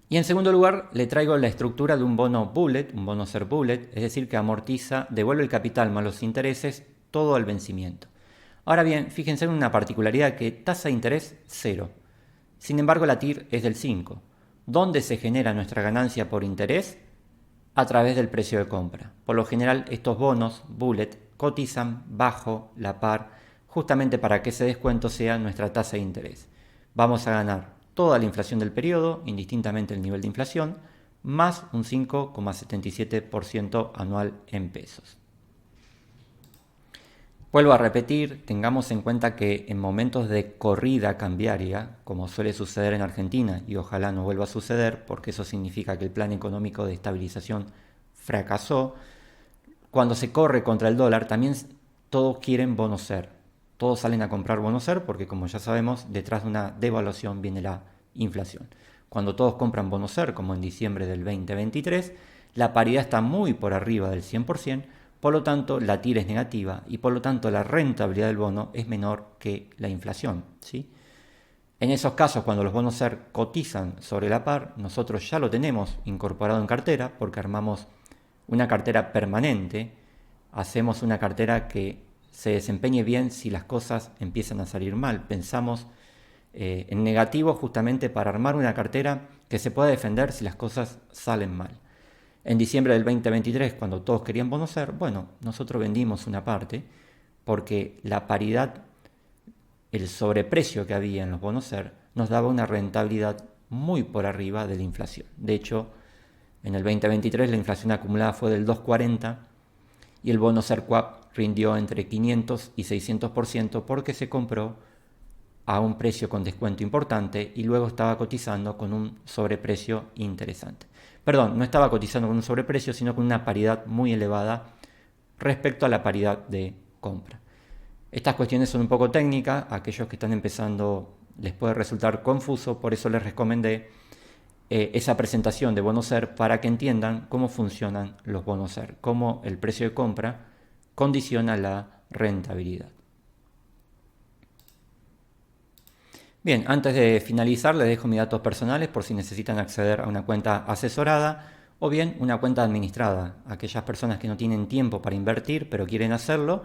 Y en segundo lugar, le traigo la estructura de un bono bullet, un bono SER bullet, es decir, que amortiza, devuelve el capital más los intereses, todo al vencimiento. Ahora bien, fíjense en una particularidad, que tasa de interés 0. Sin embargo, la TIR es del 5. ¿Dónde se genera nuestra ganancia por interés? A través del precio de compra. Por lo general, estos bonos bullet cotizan bajo la par, justamente para que ese descuento sea nuestra tasa de interés. Vamos a ganar toda la inflación del periodo, indistintamente el nivel de inflación, más un 5,77% anual en pesos. Vuelvo a repetir, tengamos en cuenta que en momentos de corrida cambiaria, como suele suceder en Argentina, y ojalá no vuelva a suceder, porque eso significa que el plan económico de estabilización fracasó, cuando se corre contra el dólar, también todos quieren bonos SER. Todos salen a comprar bonos SER porque, como ya sabemos, detrás de una devaluación viene la inflación. Cuando todos compran bonos SER, como en diciembre del 2023, la paridad está muy por arriba del 100%, por lo tanto la TIR es negativa y por lo tanto la rentabilidad del bono es menor que la inflación, ¿sí? En esos casos, cuando los bonos SER cotizan sobre la par, nosotros ya lo tenemos incorporado en cartera porque armamos una cartera permanente, hacemos una cartera que se desempeñe bien si las cosas empiezan a salir mal. Pensamos en negativo justamente para armar una cartera que se pueda defender si las cosas salen mal. En diciembre del 2023, cuando todos querían bonos SER, bueno, nosotros vendimos una parte porque la paridad, el sobreprecio que había en los bonos SER nos daba una rentabilidad muy por arriba de la inflación. De hecho, en el 2023 la inflación acumulada fue del 2,40 y el bono SER QUAP rindió entre 500 y 600% porque se compró a un precio con descuento importante y luego estaba cotizando con un sobreprecio interesante. Perdón, no estaba cotizando con un sobreprecio, sino con una paridad muy elevada respecto a la paridad de compra. Estas cuestiones son un poco técnicas, a aquellos que están empezando les puede resultar confuso, por eso les recomendé esa presentación de bonos SER para que entiendan cómo funcionan los bonos SER, cómo el precio de compra condiciona la rentabilidad. Bien, antes de finalizar les dejo mis datos personales por si necesitan acceder a una cuenta asesorada o bien una cuenta administrada. Aquellas personas que no tienen tiempo para invertir pero quieren hacerlo,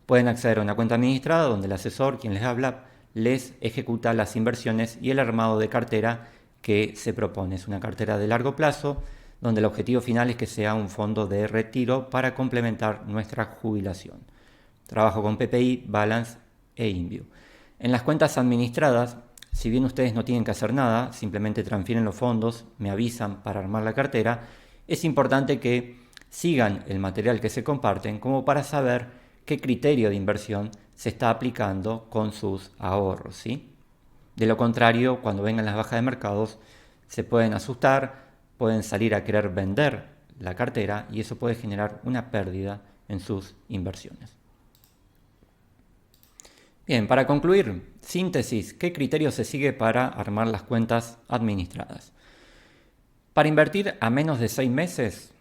pueden acceder a una cuenta administrada donde el asesor, quien les habla, les ejecuta las inversiones y el armado de cartera que se propone. Es una cartera de largo plazo donde el objetivo final es que sea un fondo de retiro para complementar nuestra jubilación. Trabajo con PPI, Balance e Inview. En las cuentas administradas Si bien ustedes no tienen que hacer nada, simplemente transfieren los fondos, me avisan para armar la cartera, es importante que sigan el material que se comparten como para saber qué criterio de inversión se está aplicando con sus ahorros, ¿sí? De lo contrario, cuando vengan las bajas de mercados, se pueden asustar, pueden salir a querer vender la cartera y eso puede generar una pérdida en sus inversiones. Bien, para concluir, síntesis, ¿qué criterio se sigue para armar las cuentas administradas? Para invertir a menos de 6 meses,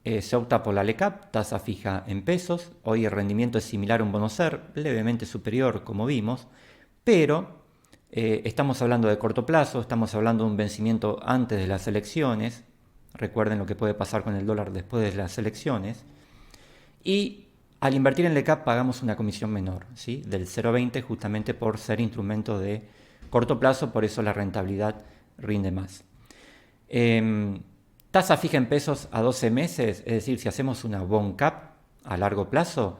se opta por la LECAP, tasa fija en pesos. Hoy el rendimiento es similar a un bono SER, levemente superior, como vimos, pero estamos hablando de corto plazo, estamos hablando de un vencimiento antes de las elecciones. Recuerden lo que puede pasar con el dólar después de las elecciones. Y al invertir en LECAP pagamos una comisión menor, ¿sí? Del 0,20 justamente por ser instrumento de corto plazo, por eso la rentabilidad rinde más. Tasa fija en pesos a 12 meses, es decir, si hacemos una bond cap a largo plazo,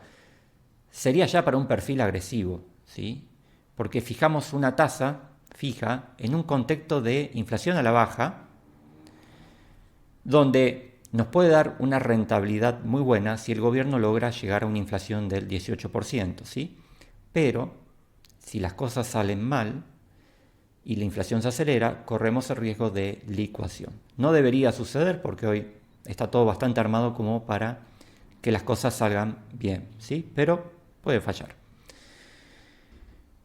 sería ya para un perfil agresivo, ¿sí? Porque fijamos una tasa fija en un contexto de inflación a la baja, donde nos puede dar una rentabilidad muy buena si el gobierno logra llegar a una inflación del 18%, ¿sí? Pero si las cosas salen mal y la inflación se acelera, corremos el riesgo de licuación. No debería suceder porque hoy está todo bastante armado como para que las cosas salgan bien, ¿sí? Pero puede fallar.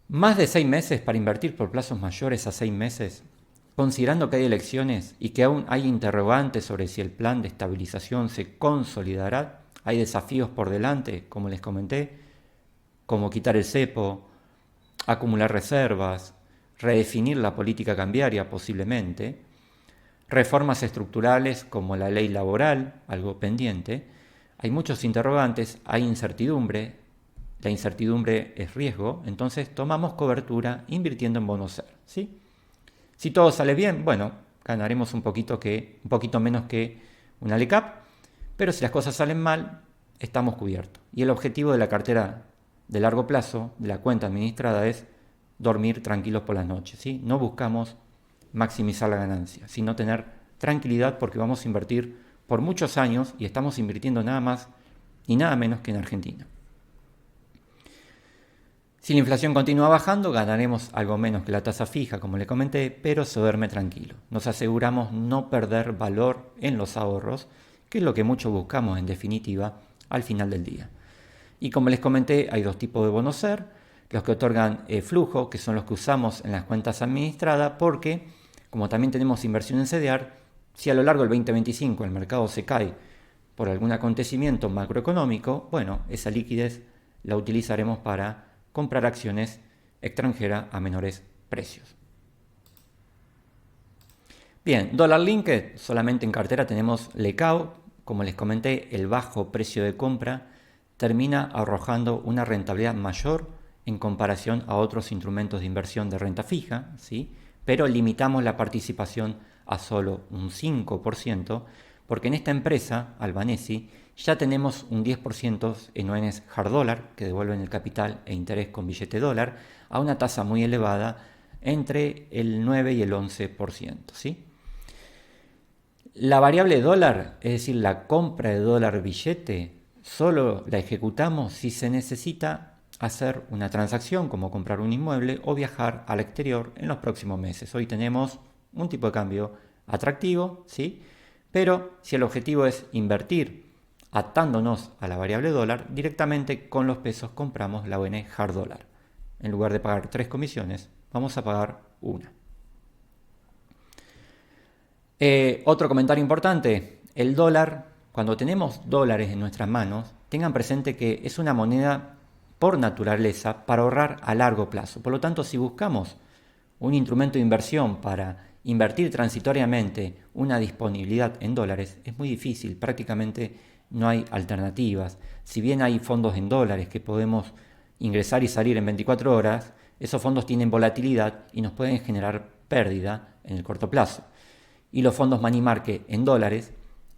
Más de 6 meses para invertir por plazos mayores a 6 meses, considerando que hay elecciones y que aún hay interrogantes sobre si el plan de estabilización se consolidará, hay desafíos por delante, como les comenté, como quitar el cepo, acumular reservas, redefinir la política cambiaria posiblemente, reformas estructurales como la ley laboral, algo pendiente. Hay muchos interrogantes, hay incertidumbre, la incertidumbre es riesgo, entonces tomamos cobertura invirtiendo en bonos SER, ¿sí? Si todo sale bien, bueno, ganaremos un poquito menos que una LECAP, pero si las cosas salen mal, estamos cubiertos. Y el objetivo de la cartera de largo plazo, de la cuenta administrada, es dormir tranquilos por las noches, ¿sí? No buscamos maximizar la ganancia, sino tener tranquilidad porque vamos a invertir por muchos años y estamos invirtiendo nada más y nada menos que en Argentina. Si la inflación continúa bajando, ganaremos algo menos que la tasa fija, como le comenté, pero se duerme tranquilo. Nos aseguramos no perder valor en los ahorros, que es lo que muchos buscamos en definitiva al final del día. Y como les comenté, hay dos tipos de bonos SER, los que otorgan flujo, que son los que usamos en las cuentas administradas, porque como también tenemos inversión en CDR, si a lo largo del 2025 el mercado se cae por algún acontecimiento macroeconómico, bueno, esa liquidez la utilizaremos para comprar acciones extranjeras a menores precios. Bien, dólar linked, solamente en cartera tenemos LECAO. Como les comenté, el bajo precio de compra termina arrojando una rentabilidad mayor en comparación a otros instrumentos de inversión de renta fija, ¿sí? Pero limitamos la participación a solo un 5%, porque en esta empresa, Albanesi, ya tenemos un 10% en ONs hard dólar, que devuelven el capital e interés con billete dólar, a una tasa muy elevada, entre el 9 y el 11%, ¿sí? La variable dólar, es decir, la compra de dólar billete, solo la ejecutamos si se necesita hacer una transacción como comprar un inmueble o viajar al exterior en los próximos meses. Hoy tenemos un tipo de cambio atractivo, ¿sí? Pero si el objetivo es invertir atándonos a la variable dólar, directamente con los pesos compramos la ON hard dólar. En lugar de pagar 3 comisiones, vamos a pagar una. Otro comentario importante, el dólar, cuando tenemos dólares en nuestras manos, tengan presente que es una moneda por naturaleza para ahorrar a largo plazo. Por lo tanto, si buscamos un instrumento de inversión para invertir transitoriamente una disponibilidad en dólares, es muy difícil, prácticamente no hay alternativas. Si bien hay fondos en dólares que podemos ingresar y salir en 24 horas, esos fondos tienen volatilidad y nos pueden generar pérdida en el corto plazo. Y los fondos money market en dólares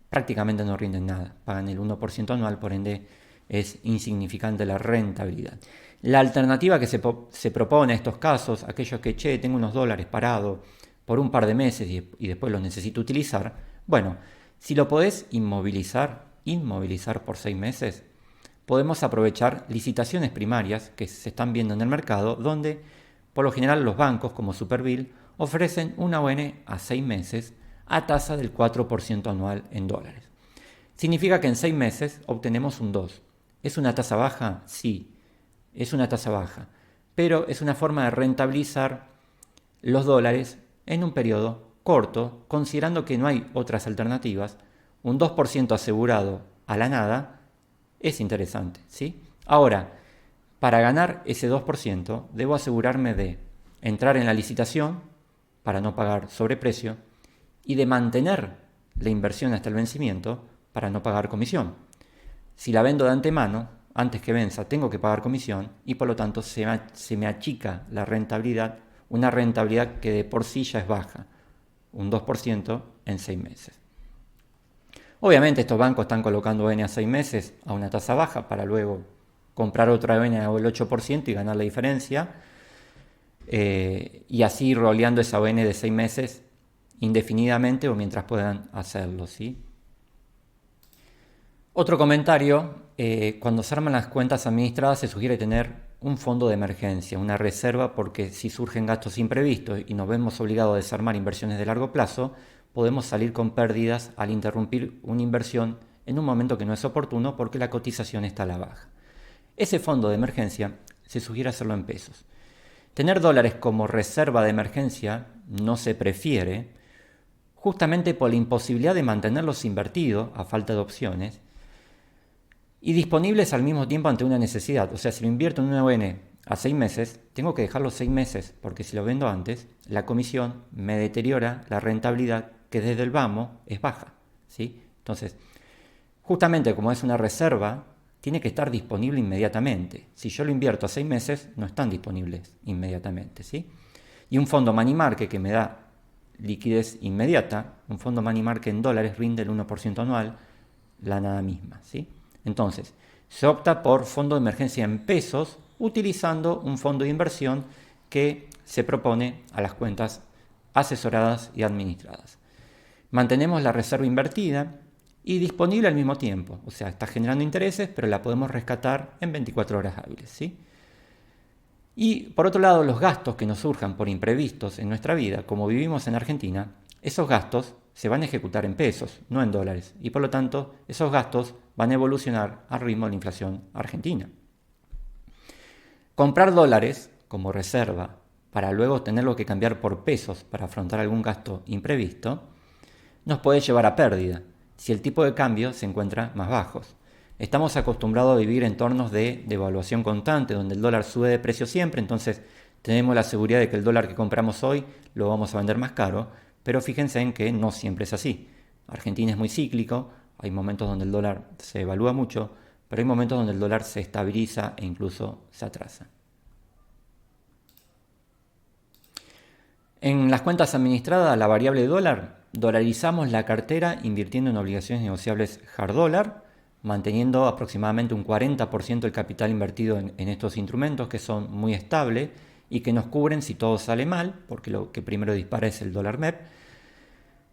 prácticamente no rinden nada, pagan el 1% anual, por ende es insignificante la rentabilidad. La alternativa que se propone a estos casos, aquellos que, tengo unos dólares parados por un par de meses y después los necesito utilizar, bueno, si lo podés inmovilizar por 6 meses, podemos aprovechar licitaciones primarias que se están viendo en el mercado, donde por lo general los bancos como Superbill ofrecen una ON a 6 meses a tasa del 4% anual en dólares. Significa que en 6 meses obtenemos un 2. ¿Es una tasa baja? Sí, es una tasa baja, pero es una forma de rentabilizar los dólares en un periodo corto, considerando que no hay otras alternativas. Un 2% asegurado a la nada es interesante, ¿sí? Ahora, para ganar ese 2%, debo asegurarme de entrar en la licitación para no pagar sobreprecio y de mantener la inversión hasta el vencimiento para no pagar comisión. Si la vendo de antemano, antes que venza, tengo que pagar comisión y por lo tanto se me achica la rentabilidad, una rentabilidad que de por sí ya es baja, un 2% en 6 meses. Obviamente estos bancos están colocando ON a 6 meses a una tasa baja para luego comprar otra ON al 8% y ganar la diferencia, y así roleando esa ON de 6 meses indefinidamente o mientras puedan hacerlo, ¿sí? Otro comentario, cuando se arman las cuentas administradas se sugiere tener un fondo de emergencia, una reserva, porque si surgen gastos imprevistos y nos vemos obligados a desarmar inversiones de largo plazo, podemos salir con pérdidas al interrumpir una inversión en un momento que no es oportuno porque la cotización está a la baja. Ese fondo de emergencia se sugiere hacerlo en pesos. Tener dólares como reserva de emergencia no se prefiere, justamente por la imposibilidad de mantenerlos invertidos a falta de opciones y disponibles al mismo tiempo ante una necesidad. O sea, si lo invierto en una ON a 6 meses, tengo que dejarlo 6 meses, porque si lo vendo antes, la comisión me deteriora la rentabilidad que desde el vamos es baja, ¿sí? Entonces, justamente como es una reserva, tiene que estar disponible inmediatamente. Si yo lo invierto a 6 meses, no están disponibles inmediatamente, ¿sí? Y un fondo money market que me da liquidez inmediata, un fondo money market en dólares rinde el 1% anual, la nada misma, ¿sí? Entonces, se opta por fondo de emergencia en pesos, utilizando un fondo de inversión que se propone a las cuentas asesoradas y administradas. Mantenemos la reserva invertida y disponible al mismo tiempo, o sea, está generando intereses, pero la podemos rescatar en 24 horas hábiles, ¿sí? Y por otro lado, los gastos que nos surjan por imprevistos en nuestra vida, como vivimos en Argentina, esos gastos se van a ejecutar en pesos, no en dólares, y por lo tanto esos gastos van a evolucionar al ritmo de la inflación argentina. Comprar dólares como reserva para luego tenerlo que cambiar por pesos para afrontar algún gasto imprevisto, nos puede llevar a pérdida si el tipo de cambio se encuentra más bajos. Estamos acostumbrados a vivir en entornos de devaluación constante, donde el dólar sube de precio siempre, entonces tenemos la seguridad de que el dólar que compramos hoy lo vamos a vender más caro, pero fíjense en que no siempre es así. Argentina es muy cíclico, hay momentos donde el dólar se evalúa mucho, pero hay momentos donde el dólar se estabiliza e incluso se atrasa. En las cuentas administradas, la variable dólar, dolarizamos la cartera invirtiendo en obligaciones negociables hard dólar, manteniendo aproximadamente un 40% del capital invertido en estos instrumentos que son muy estables y que nos cubren si todo sale mal, porque lo que primero dispara es el dólar MEP.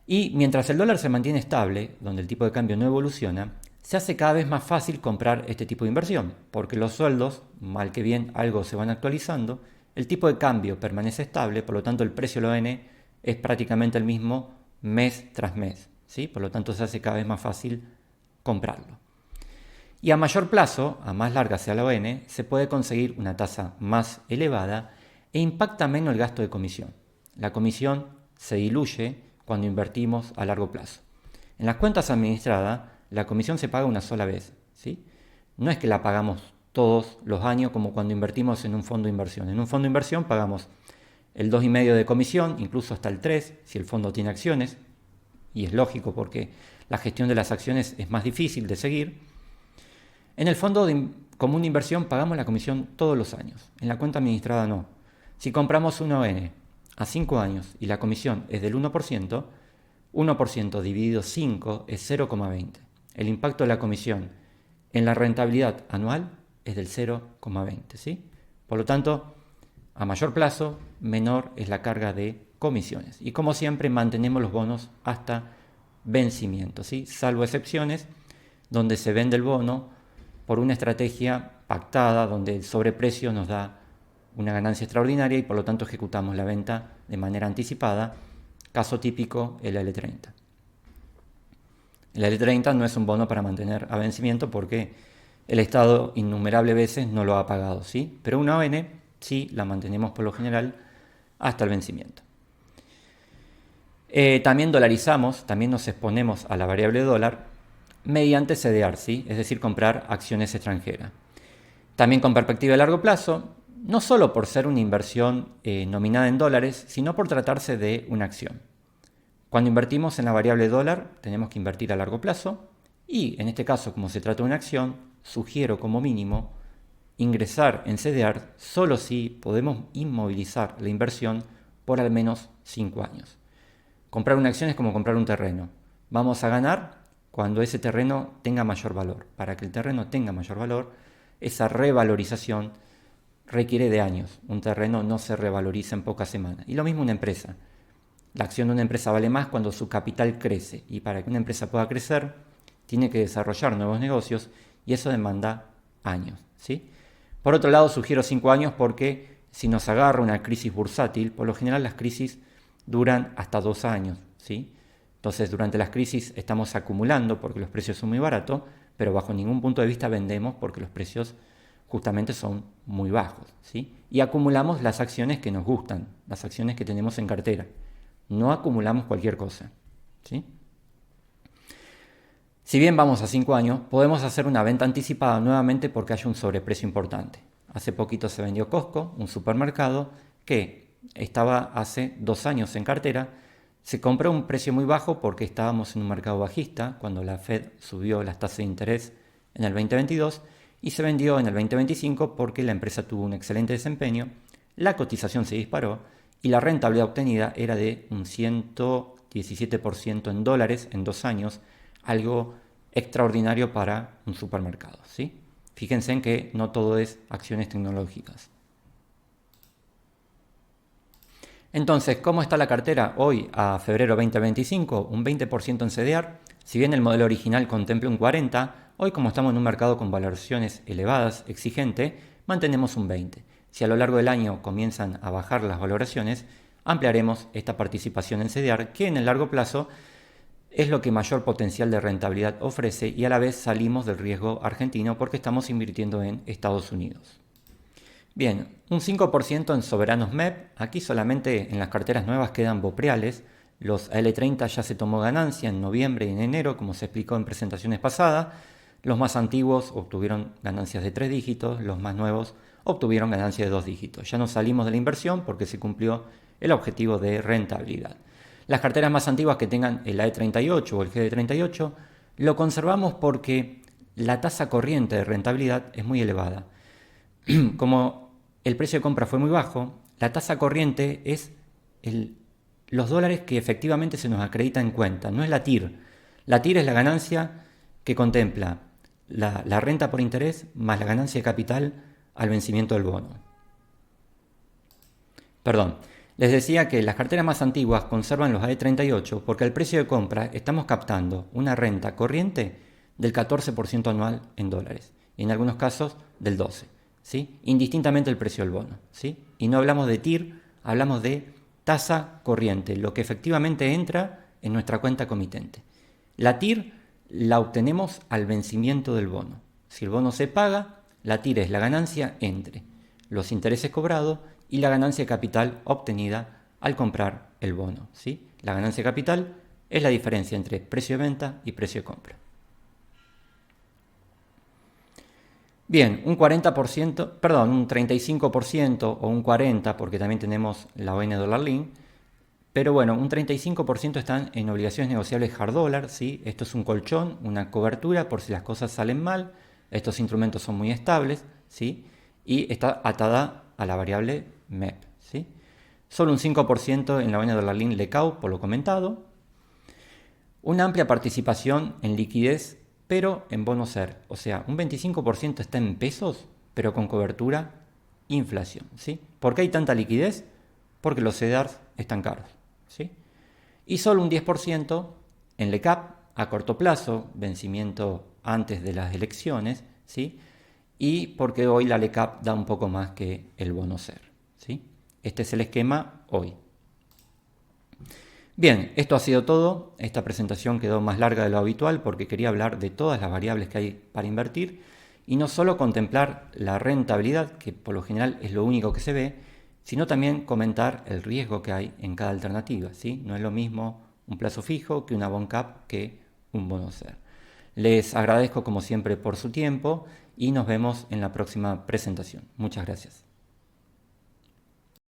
Y mientras el dólar se mantiene estable, donde el tipo de cambio no evoluciona, se hace cada vez más fácil comprar este tipo de inversión, porque los sueldos, mal que bien, algo se van actualizando, el tipo de cambio permanece estable, por lo tanto el precio de la ON es prácticamente el mismo mes tras mes, ¿sí? Por lo tanto se hace cada vez más fácil comprarlo. Y a mayor plazo, a más larga sea la ON, se puede conseguir una tasa más elevada e impacta menos el gasto de comisión. La comisión se diluye cuando invertimos a largo plazo. En las cuentas administradas, la comisión se paga una sola vez, ¿sí? No es que la pagamos todos los años como cuando invertimos en un fondo de inversión. En un fondo de inversión pagamos el 2,5% de comisión, incluso hasta el 3% si el fondo tiene acciones, y es lógico porque la gestión de las acciones es más difícil de seguir. En el fondo común de inversión pagamos la comisión todos los años, en la cuenta administrada no. Si compramos una ON a 5 años y la comisión es del 1%, 1% dividido 5 es 0,20. El impacto de la comisión en la rentabilidad anual es del 0,20, ¿sí? Por lo tanto, a mayor plazo, menor es la carga de comisiones. Y como siempre, mantenemos los bonos hasta vencimiento, ¿sí? Salvo excepciones donde se vende el bono por una estrategia pactada, donde el sobreprecio nos da una ganancia extraordinaria y por lo tanto ejecutamos la venta de manera anticipada. Caso típico, el L30. El L30 no es un bono para mantener a vencimiento porque el Estado innumerables veces no lo ha pagado, ¿sí? Pero una ON sí la mantenemos por lo general hasta el vencimiento. También dolarizamos, también nos exponemos a la variable dólar mediante CDR, ¿sí? Es decir, comprar acciones extranjeras. También con perspectiva de largo plazo, no solo por ser una inversión nominada en dólares, sino por tratarse de una acción. Cuando invertimos en la variable dólar, tenemos que invertir a largo plazo y, en este caso, como se trata de una acción, sugiero como mínimo ingresar en CDR solo si podemos inmovilizar la inversión por al menos 5 años. Comprar una acción es como comprar un terreno. Vamos a ganar cuando ese terreno tenga mayor valor. Para que el terreno tenga mayor valor, esa revalorización requiere de años. Un terreno no se revaloriza en pocas semanas. Y lo mismo una empresa. La acción de una empresa vale más cuando su capital crece. Y para que una empresa pueda crecer, tiene que desarrollar nuevos negocios y eso demanda años, ¿sí? Por otro lado, sugiero 5 años porque si nos agarra una crisis bursátil, por lo general las crisis duran hasta 2 años, ¿sí? Entonces, durante las crisis estamos acumulando porque los precios son muy baratos, pero bajo ningún punto de vista vendemos porque los precios justamente son muy bajos, ¿sí? Y acumulamos las acciones que nos gustan, las acciones que tenemos en cartera. No acumulamos cualquier cosa, ¿sí? Si bien vamos a 5 años, podemos hacer una venta anticipada nuevamente porque hay un sobreprecio importante. Hace poquito se vendió Costco, un supermercado que estaba hace 2 años en cartera. Se compró a un precio muy bajo porque estábamos en un mercado bajista cuando la Fed subió las tasas de interés en el 2022 y se vendió en el 2025 porque la empresa tuvo un excelente desempeño, la cotización se disparó y la rentabilidad obtenida era de un 117% en dólares en 2 años, algo extraordinario para un supermercado, ¿sí? Fíjense en que no todo es acciones tecnológicas. Entonces, ¿cómo está la cartera hoy a febrero 2025? Un 20% en CDR. Si bien el modelo original contempla un 40%, hoy como estamos en un mercado con valoraciones elevadas, exigente, mantenemos un 20%. Si a lo largo del año comienzan a bajar las valoraciones, ampliaremos esta participación en CDR, que en el largo plazo es lo que mayor potencial de rentabilidad ofrece y a la vez salimos del riesgo argentino porque estamos invirtiendo en Estados Unidos. Bien, un 5% en soberanos MEP, aquí solamente en las carteras nuevas quedan bopreales, los AL30 ya se tomó ganancia en noviembre y en enero, como se explicó en presentaciones pasadas, los más antiguos obtuvieron ganancias de 3 dígitos, los más nuevos obtuvieron ganancias de 2 dígitos. Ya no salimos de la inversión porque se cumplió el objetivo de rentabilidad. Las carteras más antiguas que tengan el AE38 o el GD38 lo conservamos porque la tasa corriente de rentabilidad es muy elevada. Como el precio de compra fue muy bajo, la tasa corriente es los dólares que efectivamente se nos acredita en cuenta, no es la TIR. La TIR es la ganancia que contempla la renta por interés más la ganancia de capital al vencimiento del bono. Perdón, les decía que las carteras más antiguas conservan los AE38 porque al precio de compra estamos captando una renta corriente del 14% anual en dólares y en algunos casos del 12%, ¿sí? Indistintamente el precio del bono, ¿sí? Y no hablamos de TIR, hablamos de tasa corriente, lo que efectivamente entra en nuestra cuenta comitente. La TIR la obtenemos al vencimiento del bono. Si el bono se paga, la TIR es la ganancia entre los intereses cobrados y la ganancia de capital obtenida al comprar el bono, ¿sí? La ganancia de capital es la diferencia entre precio de venta y precio de compra. Bien, un 40%, perdón, un 35% o un 40%, porque también tenemos la ON Dollar Link, pero bueno, un 35% están en obligaciones negociables hard dollar, ¿sí? Esto es un colchón, una cobertura por si las cosas salen mal. Estos instrumentos son muy estables, ¿sí? Y está atada a la variable MEP, ¿sí? Solo un 5% en la ON Dollar Link Lecau, por lo comentado. Una amplia participación en liquidez, pero en bono SER. O sea, un 25% está en pesos, pero con cobertura inflación, ¿sí? ¿Por qué hay tanta liquidez? Porque los CEDARs están caros, ¿sí? Y solo un 10% en LECAP a corto plazo, vencimiento antes de las elecciones, ¿sí? Y porque hoy la LECAP da un poco más que el bono SER, ¿sí? Este es el esquema hoy. Bien, esto ha sido todo. Esta presentación quedó más larga de lo habitual porque quería hablar de todas las variables que hay para invertir y no solo contemplar la rentabilidad, que por lo general es lo único que se ve, sino también comentar el riesgo que hay en cada alternativa, ¿sí? No es lo mismo un plazo fijo que una bond cap que un bono SER. Les agradezco como siempre por su tiempo y nos vemos en la próxima presentación. Muchas gracias.